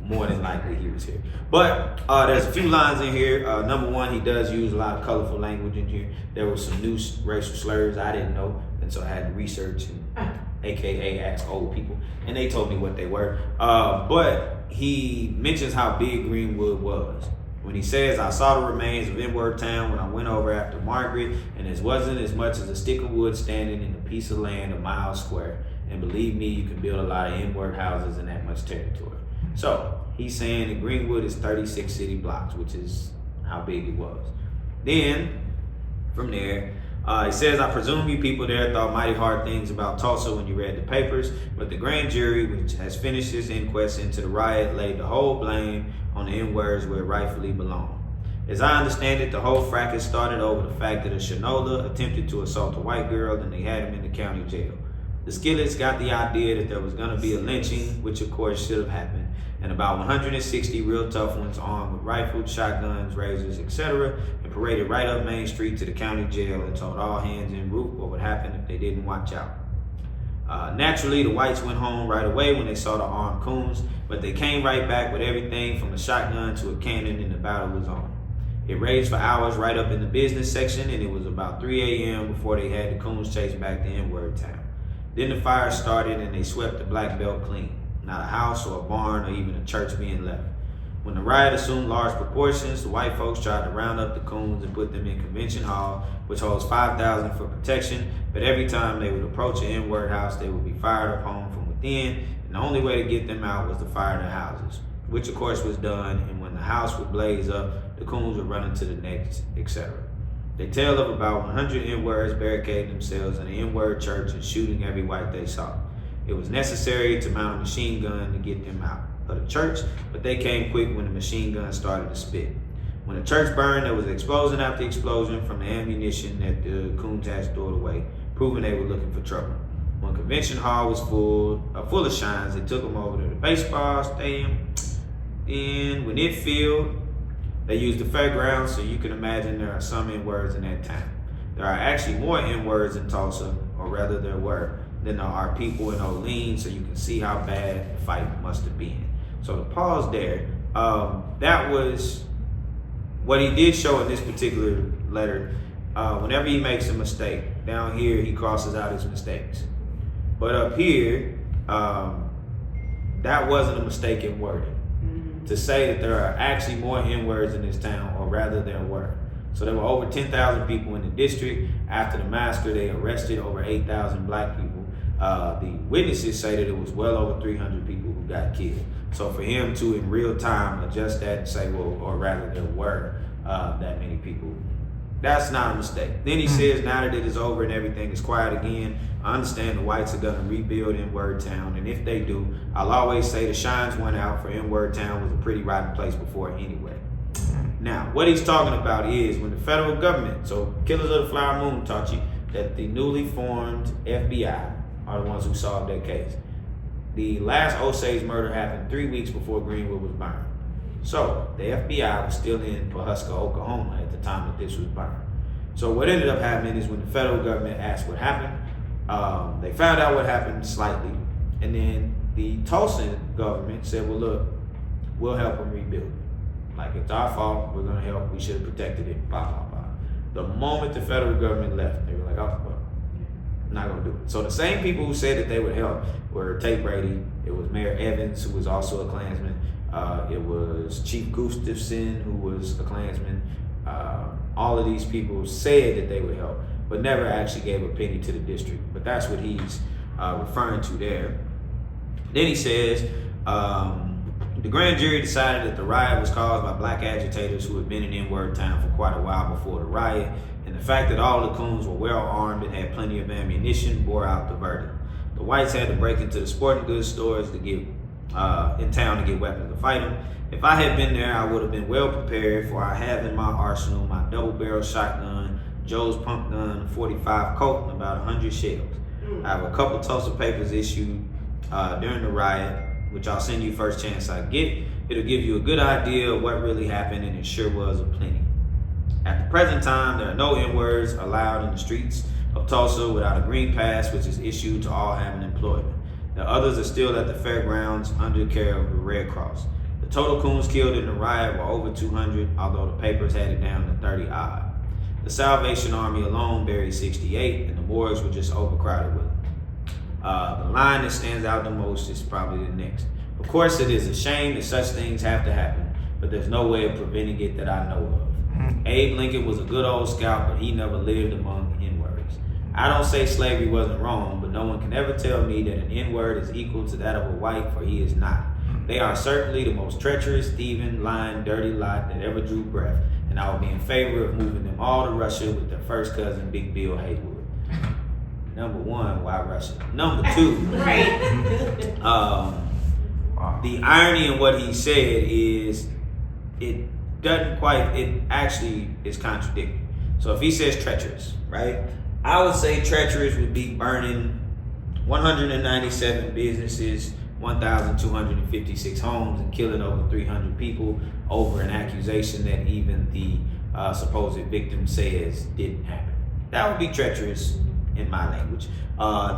more than likely he was here. But there's a few lines in here. Number one, he does use a lot of colorful language in here. There were some new racial slurs I didn't know, and so I had to research and AKA ask old people, and they told me what they were. But he mentions how big Greenwood was. When he says, I saw the remains of N-word town when I went over after Margaret, and it wasn't as much as a stick of wood standing in a piece of land a mile square. And believe me, you can build a lot of N-word houses in that much territory. So he's saying that Greenwood is 36 city blocks, which is how big it was. Then, from there, it says, I presume you people there thought mighty hard things about Tulsa when you read the papers, but the grand jury, which has finished its inquest into the riot, laid the whole blame on the N-words where it rightfully belonged. As I understand it, the whole fracas started over the fact that a Shinola attempted to assault a white girl and they had him in the county jail. The Skillets got the idea that there was going to be a lynching, which of course should have happened, and about 160 real tough ones armed with rifles, shotguns, razors, etc., and paraded right up Main Street to the county jail and told all hands en route what would happen if they didn't watch out. Naturally, the whites went home right away when they saw the armed coons, but they came right back with everything from a shotgun to a cannon, and the battle was on. It raged for hours right up in the business section, and it was about 3 a.m. before they had the coons chase back to N-word town. Then the fire started and they swept the black belt clean. Not a house or a barn or even a church being left. When the riot assumed large proportions, the white folks tried to round up the coons and put them in Convention Hall, which holds 5,000 for protection, but every time they would approach an N-word house, they would be fired upon from within, and the only way to get them out was to fire their houses, which of course was done, and when the house would blaze up, the coons would run into the next, etc. They tell of about 100 N-words barricading themselves in an N-word church and shooting every white they saw. It was necessary to mount a machine gun to get them out of the church, but they came quick when the machine gun started to spit. When the church burned, there was explosion after explosion from the ammunition that the coons had stored away, proving they were looking for trouble. When Convention Hall was full of shines, they took them over to the baseball stadium. And when it filled, they used the fairgrounds, so you can imagine there are some N-words in that town. There are actually more N-words in Tulsa, or rather there were, than there are people in Olean, so you can see how bad the fight must have been. So to pause there, that was what he did show in this particular letter. Whenever he makes a mistake, down here he crosses out his mistakes. But up here, that wasn't a mistake in wording. To say that there are actually more N-words in this town, or rather there were. So there were over 10,000 people in the district. After the massacre, they arrested over 8,000 black people. The witnesses say that it was well over 300 people who got killed. So for him to, in real time, adjust that and say, well, or rather there were that many people, that's not a mistake. Then he says, now that it is over and everything is quiet again, I understand the whites are going to rebuild N-word town, and if they do, I'll always say the shines went out, for N-word town was a pretty rotten place before anyway. Now, what he's talking about is when the federal government, so Killers of the Flower Moon taught you that the newly formed FBI are the ones who solved that case. The last Osage murder happened 3 weeks before Greenwood was burned. So the FBI was still in Pawhuska, Oklahoma at the time that this was burned. So what ended up happening is when the federal government asked what happened, they found out what happened slightly, and then the Tulsa government said, well, look, we'll help them rebuild. Like, it's our fault, we're gonna help, we should have protected it, blah, blah, blah. The moment the federal government left, they were like, oh, well, not gonna do it. So the same people who said that they would help were Tate Brady, it was Mayor Evans, who was also a Klansman, it was Chief Gustafson, who was a Klansman. All of these people said that they would help, but never actually gave a penny to the district. But that's what he's referring to there. Then he says, the grand jury decided that the riot was caused by black agitators who had been in N-word town for quite a while before the riot, and the fact that all the coons were well armed and had plenty of ammunition bore out the verdict. The whites had to break into the sporting goods stores to get in town to get weapons to fight them. If I had been there, I would have been well prepared, for I have in my arsenal my double-barrel shotgun, Joe's pump gun, 45 Colt, and about 100 shells. I have a couple Tulsa papers issued during the riot, which I'll send you first chance I get. It'll give you a good idea of what really happened, and it sure was aplenty. At the present time, there are no N-words allowed in the streets of Tulsa without a green pass, which is issued to all having employment. The others are still at the fairgrounds under care of the Red Cross. The total coons killed in the riot were over 200, although the papers had it down to 30 odd. The Salvation Army alone buried 68, and the morgues were just overcrowded with them. The line that stands out the most is probably the next. Of course, it is a shame that such things have to happen, but there's no way of preventing it that I know of. Abe Lincoln was a good old scout, but he never lived among N-words. I don't say slavery wasn't wrong, but no one can ever tell me that an N-word is equal to that of a white, for he is not. They are certainly the most treacherous, thieving, lying, dirty lot that ever drew breath, and I would be in favor of moving them all to Russia with their first cousin, Big Bill Haywood. Number one, why Russia? Number two, the irony in what he said is it actually is contradictory. So if he says treacherous, right? I would say treacherous would be burning 197 businesses, 1,256 homes, and killing over 300 people over an accusation that even the supposed victim says didn't happen. That would be treacherous in my language.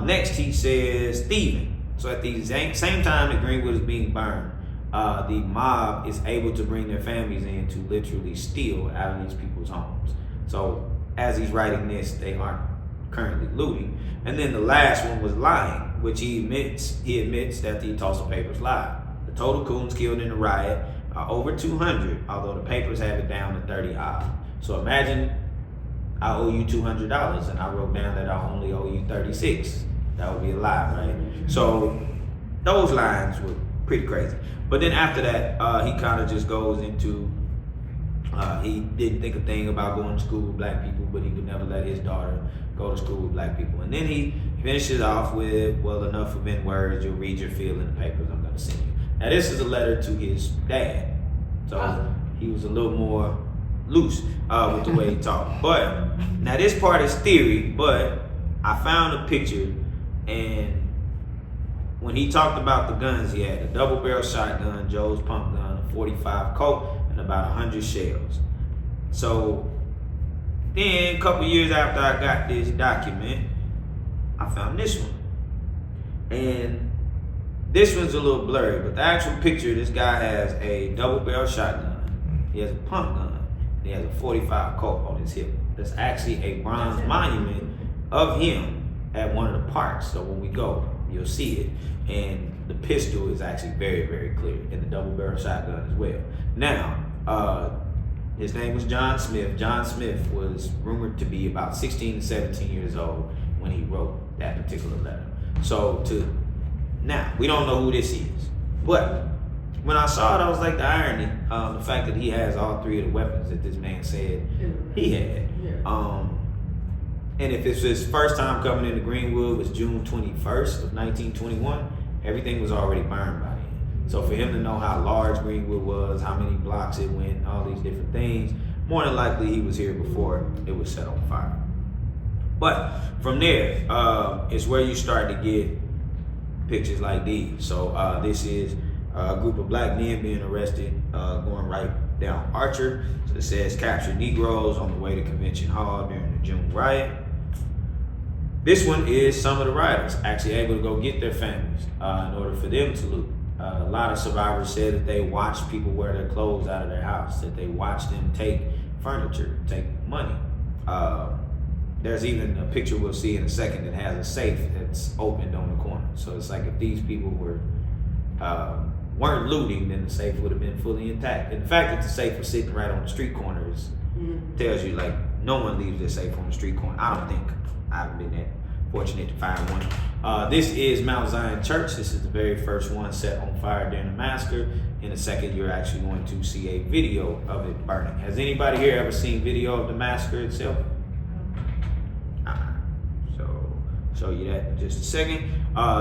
Next, he says thieving. So at the same time that Greenwood is being burned, the mob is able to bring their families in to literally steal out of these people's homes. So as he's writing this, they aren't currently looting. And then the last one was lying, which he admits that the Tulsa papers lied. The total coons killed in the riot are over 200, although the papers have it down to 30 odd. So imagine I owe you $200 and I wrote down that I only owe you 36. That would be a lie, right? So those lines were pretty crazy. But then after that, he kind of just goes into, he didn't think a thing about going to school with black people, but he would never let his daughter go to school with black people. And then he finishes off with, well, enough of N-words, you'll read your feel in the papers I'm gonna send you. Now this is a letter to his dad. So he was a little more loose with the way he talked. But now this part is theory, but I found a picture, and when he talked about the guns, he had a double-barrel shotgun, Joe's pump gun, a 45 Colt, and about 100 shells. So then a couple years after I got this document, I found this one. And this one's a little blurry, but the actual picture, this guy has a double-barrel shotgun, he has a pump gun, and he has a 45 Colt on his hip. There's actually a bronze monument of him at one of the parks. So when we go, you'll see it. And the pistol is actually very, very clear, and the double-barrel shotgun as well. Now, his name was John Smith. John Smith was rumored to be about 16 to 17 years old when he wrote that particular letter. So now, we don't know who this is. But when I saw it, I was like, the irony, the fact that he has all three of the weapons that this man said he had. And if it's his first time coming into Greenwood was June 21st of 1921, everything was already burned by then. So for him to know how large Greenwood was, how many blocks it went, all these different things, more than likely he was here before it was set on fire. But from there is where you start to get pictures like these. So this is a group of black men being arrested, going right down Archer. So it says captured Negroes on the way to Convention Hall during the June riot. This one is some of the rioters actually able to go get their families in order for them to loot. A lot of survivors said that they watched people wear their clothes out of their house, that they watched them take furniture, take money. There's even a picture we'll see in a second that has a safe that's opened on the corner. So it's like if these people weren't looting, then the safe would have been fully intact. And the fact that the safe was sitting right on the street corner tells you like no one leaves their safe on the street corner. I don't think. I haven't been that fortunate to find one. This is Mount Zion Church. This is the very first one set on fire during the massacre. In a second, you're actually going to see a video of it burning. Has anybody here ever seen video of the massacre itself? So, show you that in just a second.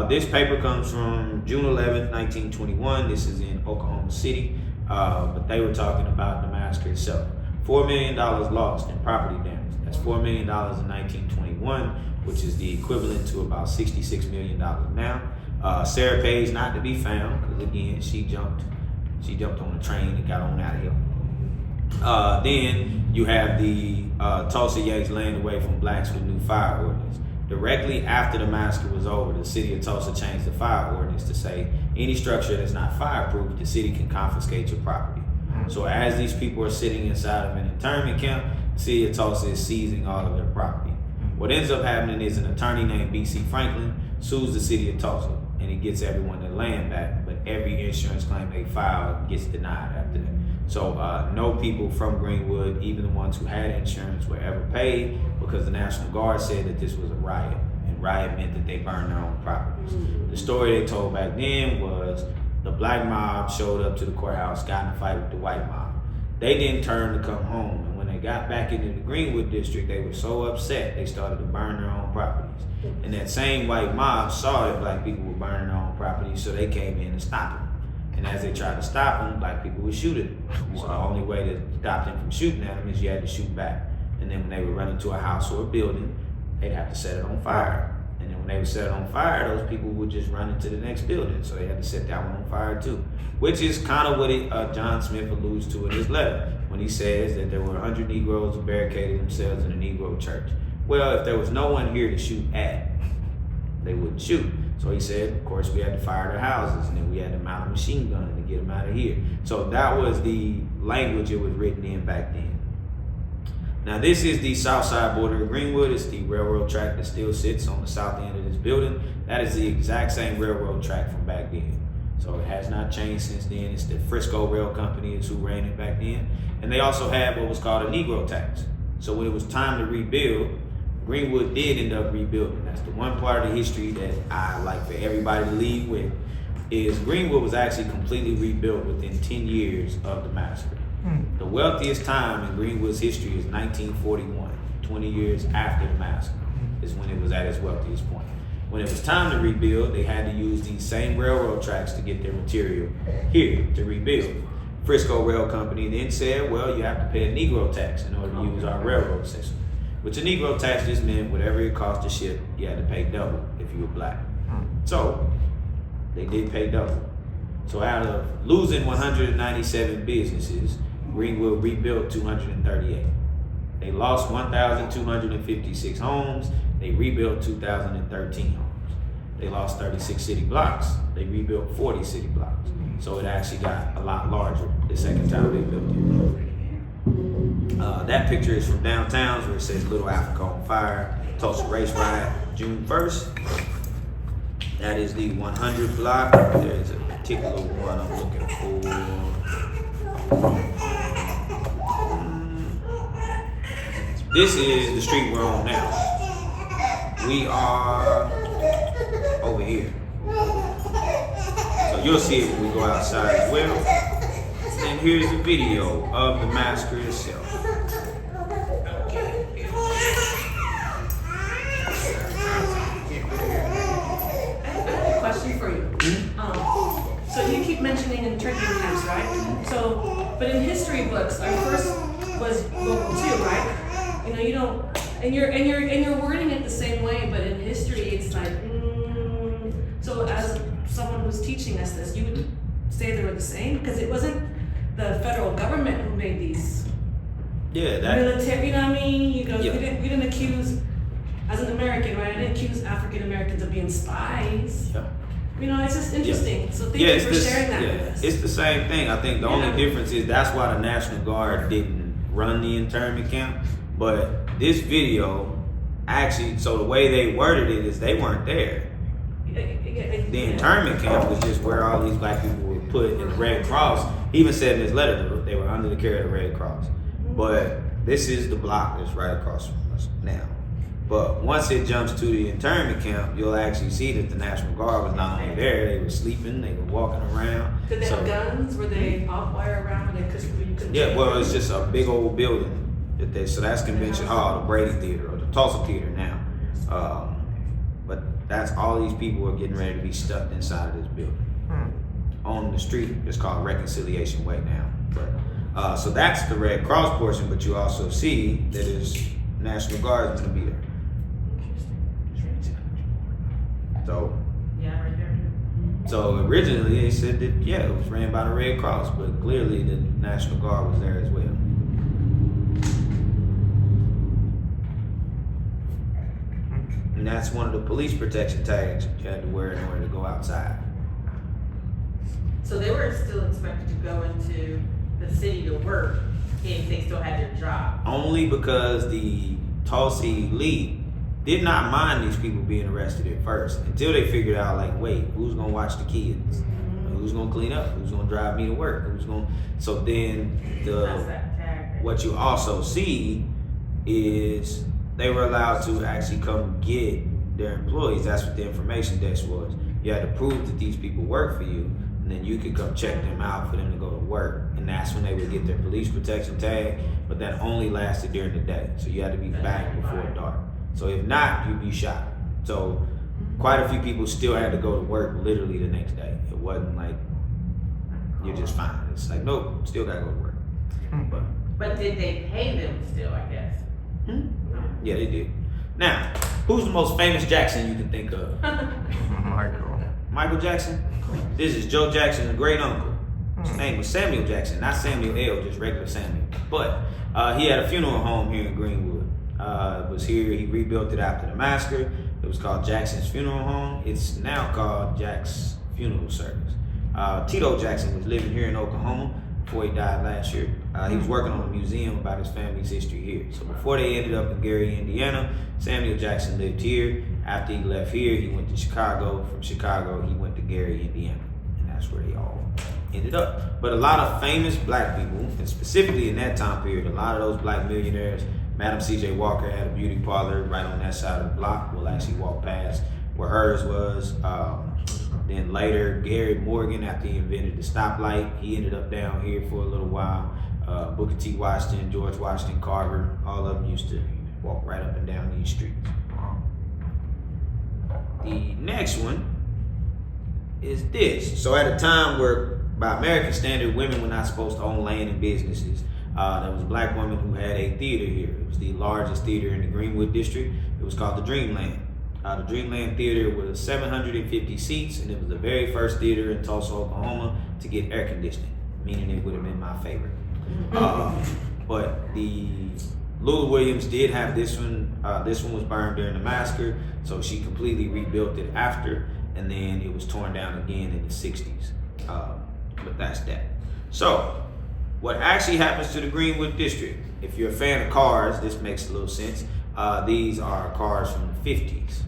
This paper comes from June 11th, 1921. This is in Oklahoma City. But they were talking about the massacre itself. $4 million lost in property damage. That's $4 million in 1921, which is the equivalent to about $66 million now. Sarah Page not to be found, because again, she jumped on the train and got on out of here. Then you have the Tulsa Yanks laying away from blacks with new fire ordinance. Directly after the massacre was over, the city of Tulsa changed the fire ordinance to say any structure that's not fireproof, the city can confiscate your property. So as these people are sitting inside of an internment camp, the city of Tulsa is seizing all of their property. What ends up happening is an attorney named B.C. Franklin sues the city of Tulsa, and he gets everyone their land back, but every insurance claim they filed gets denied after that. So no people from Greenwood, even the ones who had insurance, were ever paid because the National Guard said that this was a riot, and riot meant that they burned their own properties. The story they told back then was the black mob showed up to the courthouse, got in a fight with the white mob. They didn't turn to come home, and when they got back into the Greenwood district, they were so upset they started to burn their own properties. And that same white mob saw that black people were burning their own properties, so they came in and stopped them. And as they tried to stop them, black people would shoot at them. So the only way to stop them from shooting at them is you had to shoot back. And then when they would run into a house or a building, they'd have to set it on fire. And then when they would set it on fire, those people would just run into the next building. So they had to set that one on fire too. Which is kind of what John Smith alludes to in his letter when he says that there were 100 Negroes who barricaded themselves in a Negro church. Well, if there was no one here to shoot at, they wouldn't shoot. So he said, of course, we had to fire their houses, and then we had to mount a machine gun to get them out of here. So that was the language it was written in back then. Now this is the south side border of Greenwood. It's the railroad track that still sits on the south end of this building. That is the exact same railroad track from back then. So it has not changed since then. It's the Frisco Rail Company is who ran it back then. And they also had what was called a Negro tax. So when it was time to rebuild, Greenwood did end up rebuilding. That's the one part of the history that I like for everybody to leave with, is Greenwood was actually completely rebuilt within 10 years of the massacre. The wealthiest time in Greenwood's history is 1941, 20 years after the massacre is when it was at its wealthiest point. When it was time to rebuild, they had to use these same railroad tracks to get their material here to rebuild. Frisco Rail Company then said, well, you have to pay a Negro tax in order to use our railroad system. Which a Negro tax just meant whatever it cost to ship, you had to pay double if you were black. So they did pay double. So out of losing 197 businesses, Greenwood rebuilt 238. They lost 1,256 homes. They rebuilt 2,013 homes. They lost 36 city blocks. They rebuilt 40 city blocks. So it actually got a lot larger the second time they built it. That picture is from downtown where it says Little Africa on Fire, Tulsa Race Riot, June 1st. That is the 100 block. There's a particular one I'm looking for. This is the street we're on now. We are over here. So you'll see it when we go outside as well. And here's a video of the massacre itself. Question for you. So you keep mentioning internment camps, right? So, but in history books, our first was World War II, right? You know, you don't, and you're wording it the same way, but in history, it's like, so as someone who's teaching us this, you would say they were the same because it wasn't. the federal government who made these. Yeah, that. Military, you know what I mean? You know, Yeah. we didn't accuse, as an American, right? I didn't accuse African Americans of being spies. Yeah. You know, it's just interesting. So thank Yeah, you it's for sharing that with us. It's the same thing. I think the Yeah. only difference is that's why the National Guard didn't run the internment camp. But this video, actually, so the way they worded it is they weren't there. The internment camp was just where all these black people were put in the Red Cross. He even said in his letter that they were under the care of the Red Cross. But this is the block that's right across from us now. But once it jumps to the internment camp, you'll actually see that the National Guard was not only there, they were sleeping, they were walking around. Did they have guns? Were they off wire around? They couldn't Yeah, well, it's just a big old building. So that's Convention Hall, the Brady Theater, or the Tulsa Theater now. But that's all these people are getting ready to be stuffed inside of this building. On the street, it's called Reconciliation Way now. But so that's the Red Cross portion, but you also see that there's National Guards going to be there. So, Yeah, right there. so originally they said that, yeah, it was ran by the Red Cross, but clearly the National Guard was there as well. And that's one of the police protection tags you had to wear in order to go outside. So they were still expected to go into the city to work if they still had their job. Only because the Tulsa elite did not mind these people being arrested at first until they figured out, like, wait, who's gonna watch the kids? Who's gonna clean up? Who's gonna drive me to work? So then That's that tag. what you also see is they were allowed to actually come get their employees. That's what the information desk was. You had to prove that these people work for you, and then you could come check them out for them to go to work. And that's when they would get their police protection tag, but that only lasted during the day. So you had to be back before dark. So if not, you'd be shot. So quite a few people still had to go to work literally the next day. It wasn't like you're just fine. It's like, nope, still gotta go to work. But did they pay them still, I guess? Yeah, they did. Now, who's the most famous Jackson you can think of? Michael Jackson? This is Joe Jackson's great uncle. His name was Samuel Jackson, not Samuel L., just regular Samuel. But he had a funeral home here in Greenwood. It was here, he rebuilt it after the massacre. It was called Jackson's Funeral Home. It's now called Jack's Funeral Service. Tito Jackson was living here in Oklahoma before he died last year. He was working on a museum about his family's history here. So before they ended up in Gary, Indiana, Samuel Jackson lived here. After he left here, he went to Chicago. From Chicago, he went to Gary, Indiana. And that's where they all ended up. But a lot of famous black people, and specifically in that time period, a lot of those black millionaires, Madam C.J. Walker had a beauty parlor right on that side of the block. We'll actually walk past where hers was. Then later, Gary Morgan, after he invented the stoplight, he ended up down here for a little while. Booker T. Washington, George Washington Carver, all of them used to walk right up and down these streets. The next one is this. So at a time where, by American standard, women were not supposed to own land and businesses, there was a black woman who had a theater here. It was the largest theater in the Greenwood district. It was called the Dreamland. The Dreamland Theater was 750 seats, and it was the very first theater in Tulsa, Oklahoma to get air conditioning, meaning it would have been my favorite. But the Lula Williams did have this one. This one was burned during the massacre, so she completely rebuilt it after, and then it was torn down again in the 60s. But that's that. So, what actually happens to the Greenwood district? If you're a fan of cars, this makes a little sense. These are cars from the 50s.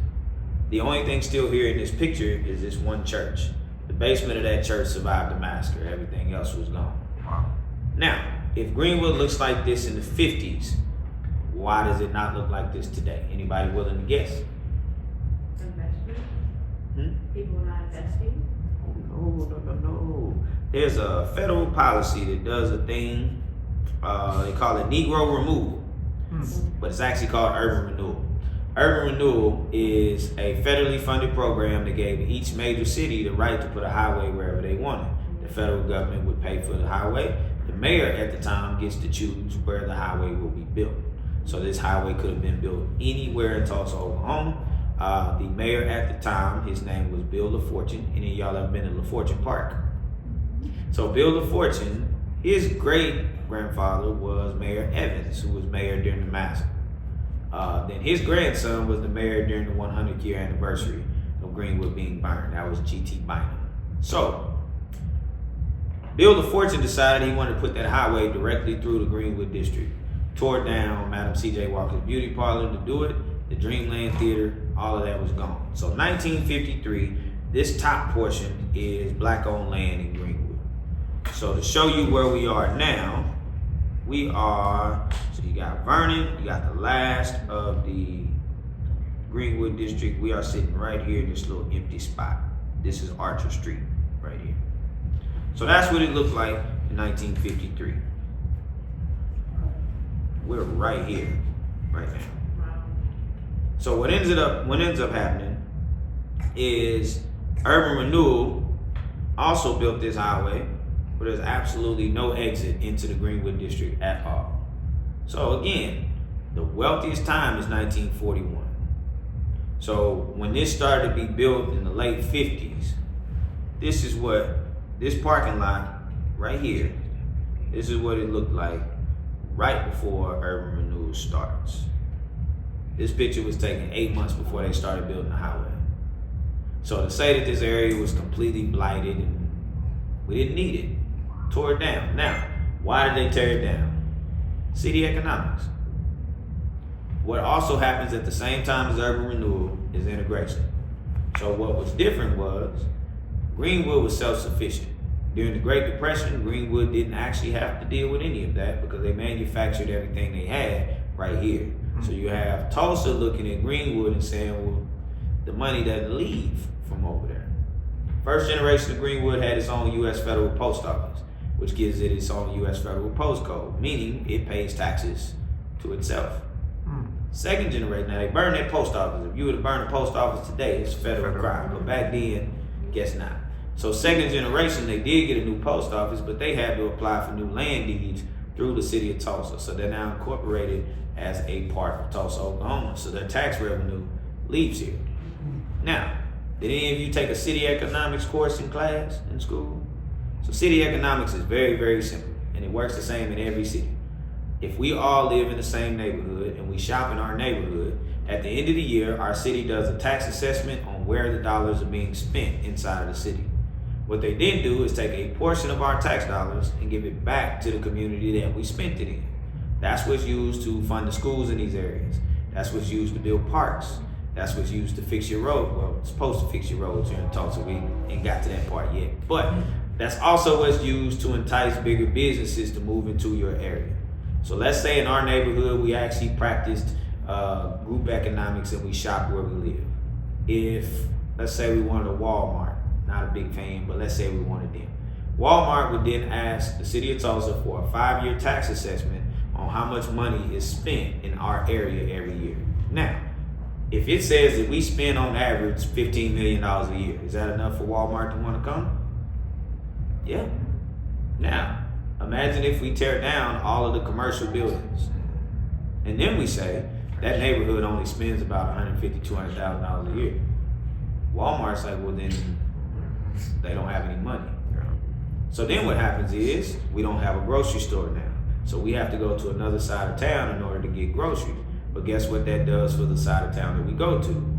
The only thing still here in this picture is this one church. The basement of that church survived the massacre. Everything else was gone. Wow. Now, if Greenwood looks like this in the 50s, why does it not look like this today? Anybody willing to guess? Investment? People not investing? No. There's a federal policy that does a thing, they call it Negro removal, but it's actually called urban renewal. Urban renewal is a federally funded program that gave each major city the right to put a highway wherever they wanted. The federal government would pay for the highway. The mayor at the time gets to choose where the highway will be built. So this highway could have been built anywhere in Tulsa, Oklahoma. The mayor at the time, his name was Bill LaFortune. Any of y'all ever been to LaFortune Park? So Bill LaFortune His great-grandfather was Mayor Evans, who was mayor during the massacre. Then his grandson was the mayor during the 100-year anniversary of Greenwood being burned. That was G.T. Bynum. So, Bill LaFortune decided he wanted to put that highway directly through the Greenwood district. Tore down Madam C.J. Walker's beauty parlor to do it, the Dreamland Theater, all of that was gone. So 1953, this top portion is black-owned land in Greenwood. So to show you where we are now, we are, so you got Vernon, you got the last of the Greenwood district. We are sitting right here in this little empty spot. This is Archer Street right here. So that's what it looked like in 1953. We're right here, right now. So what ends up happening is Urban Renewal also built this highway, but there's absolutely no exit into the Greenwood district at all. So again, the wealthiest time is 1941. So when this started to be built in the late 50s, this is what this parking lot right here, this is what it looked like right before Urban Renewal starts. This picture was taken 8 months before they started building the highway. So to say that this area was completely blighted and we didn't need it, tore it down. Now, why did they tear it down? City economics. What also happens at the same time as Urban Renewal is integration. So what was different was Greenwood was self-sufficient. During the Great Depression, Greenwood didn't actually have to deal with any of that because they manufactured everything they had right here. So you have Tulsa looking at Greenwood and saying, well, the money doesn't leave from over there. First generation of Greenwood had its own U.S. federal post office, which gives it its own U.S. federal post code, meaning it pays taxes to itself. Second generation, now they burn that post office. If you were to burn a post office today, it's federal crime. But back then, guess not. So second generation, they did get a new post office, but they had to apply for new land deeds through the city of Tulsa. So they're now incorporated as a part of Tulsa, Oklahoma. So their tax revenue leaves here. Now, did any of you take a city economics course in class in school? So city economics is very, very simple, and it works the same in every city. If we all live in the same neighborhood and we shop in our neighborhood, at the end of the year, our city does a tax assessment on where the dollars are being spent inside of the city. What they then do is take a portion of our tax dollars and give it back to the community that we spent it in. That's what's used to fund the schools in these areas. That's what's used to build parks. That's what's used to fix your road. Well, it's supposed to fix your roads here in Tulsa. We ain't got to that part yet. But that's also what's used to entice bigger businesses to move into your area. So let's say in our neighborhood, we actually practiced group economics and we shop where we live. If, let's say we wanted a Walmart, not a big fan, but let's say we wanted them. Walmart would then ask the city of Tulsa for a 5-year tax assessment on how much money is spent in our area every year. Now, if it says that we spend on average $15 million a year, is that enough for Walmart to want to come? Yeah. Now, imagine if we tear down all of the commercial buildings. And then we say that neighborhood only spends about $150,000, $200,000 a year. Walmart's like, well then, they don't have any money. So then what happens is, we don't have a grocery store now. So we have to go to another side of town in order to get groceries. But guess what that does for the side of town that we go to?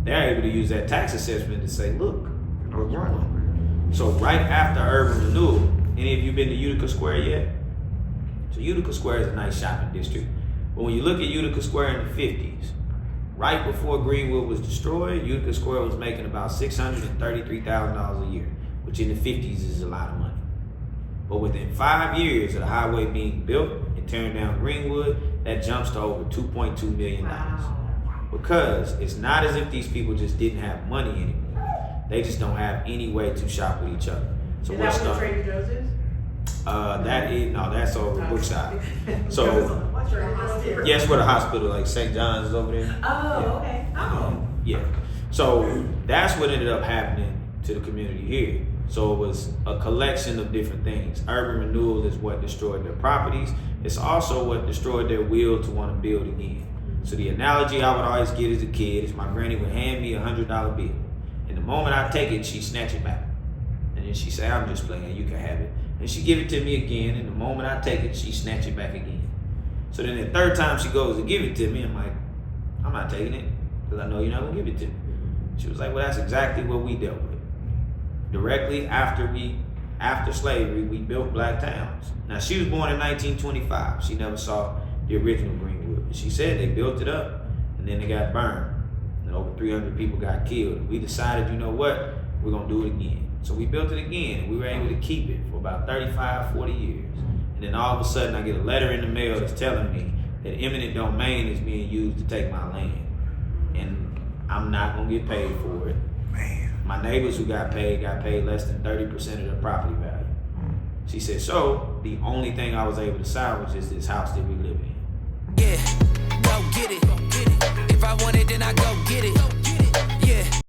They're able to use that tax assessment to say, look, we're growing. So right after Urban Renewal, any of you been to Utica Square yet? So Utica Square is a nice shopping district. But when you look at Utica Square in the 50s, right before Greenwood was destroyed, Utica Square was making about $633,000 a year, which in the 50s is a lot of money. But within 5 years of the highway being built and tearing down Greenwood, that jumps to over $2.2 million. Because it's not as if these people just didn't have money anymore. They just don't have any way to shop with each other. So is that what Trader Joe's is? That's over Brookside. So What's Trader Joe's here? yes, where the hospital, like St. John's is over there. Oh, okay. Oh. Yeah. So that's what ended up happening to the community here. So it was a collection of different things. Urban renewal is what destroyed their properties. It's also what destroyed their will to want to build again. So the analogy I would always get as a kid is my granny would hand me $100 bill. And the moment I take it, she snatch it back. And then she say, I'm just playing, you can have it. And she give it to me again, and the moment I take it, she snatch it back again. So then the third time she goes to give it to me, I'm like, I'm not taking it, because I know you're not gonna give it to me. She was like, well, that's exactly what we dealt with. Directly after slavery, we built black towns. Now, she was born in 1925. She never saw the original Greenwood. She said they built it up, and then it got burned. And over 300 people got killed. We decided, you know what? We're gonna do it again. So we built it again, and we were able to keep it for about 35, 40 years. And then all of a sudden, I get a letter in the mail that's telling me that eminent domain is being used to take my land. And I'm not gonna get paid for it. Man. My neighbors who got paid less than 30% of their property value. She said, so the only thing I was able to salvage is this house that we live in. Yeah, go get it. If I want it, then I go get it.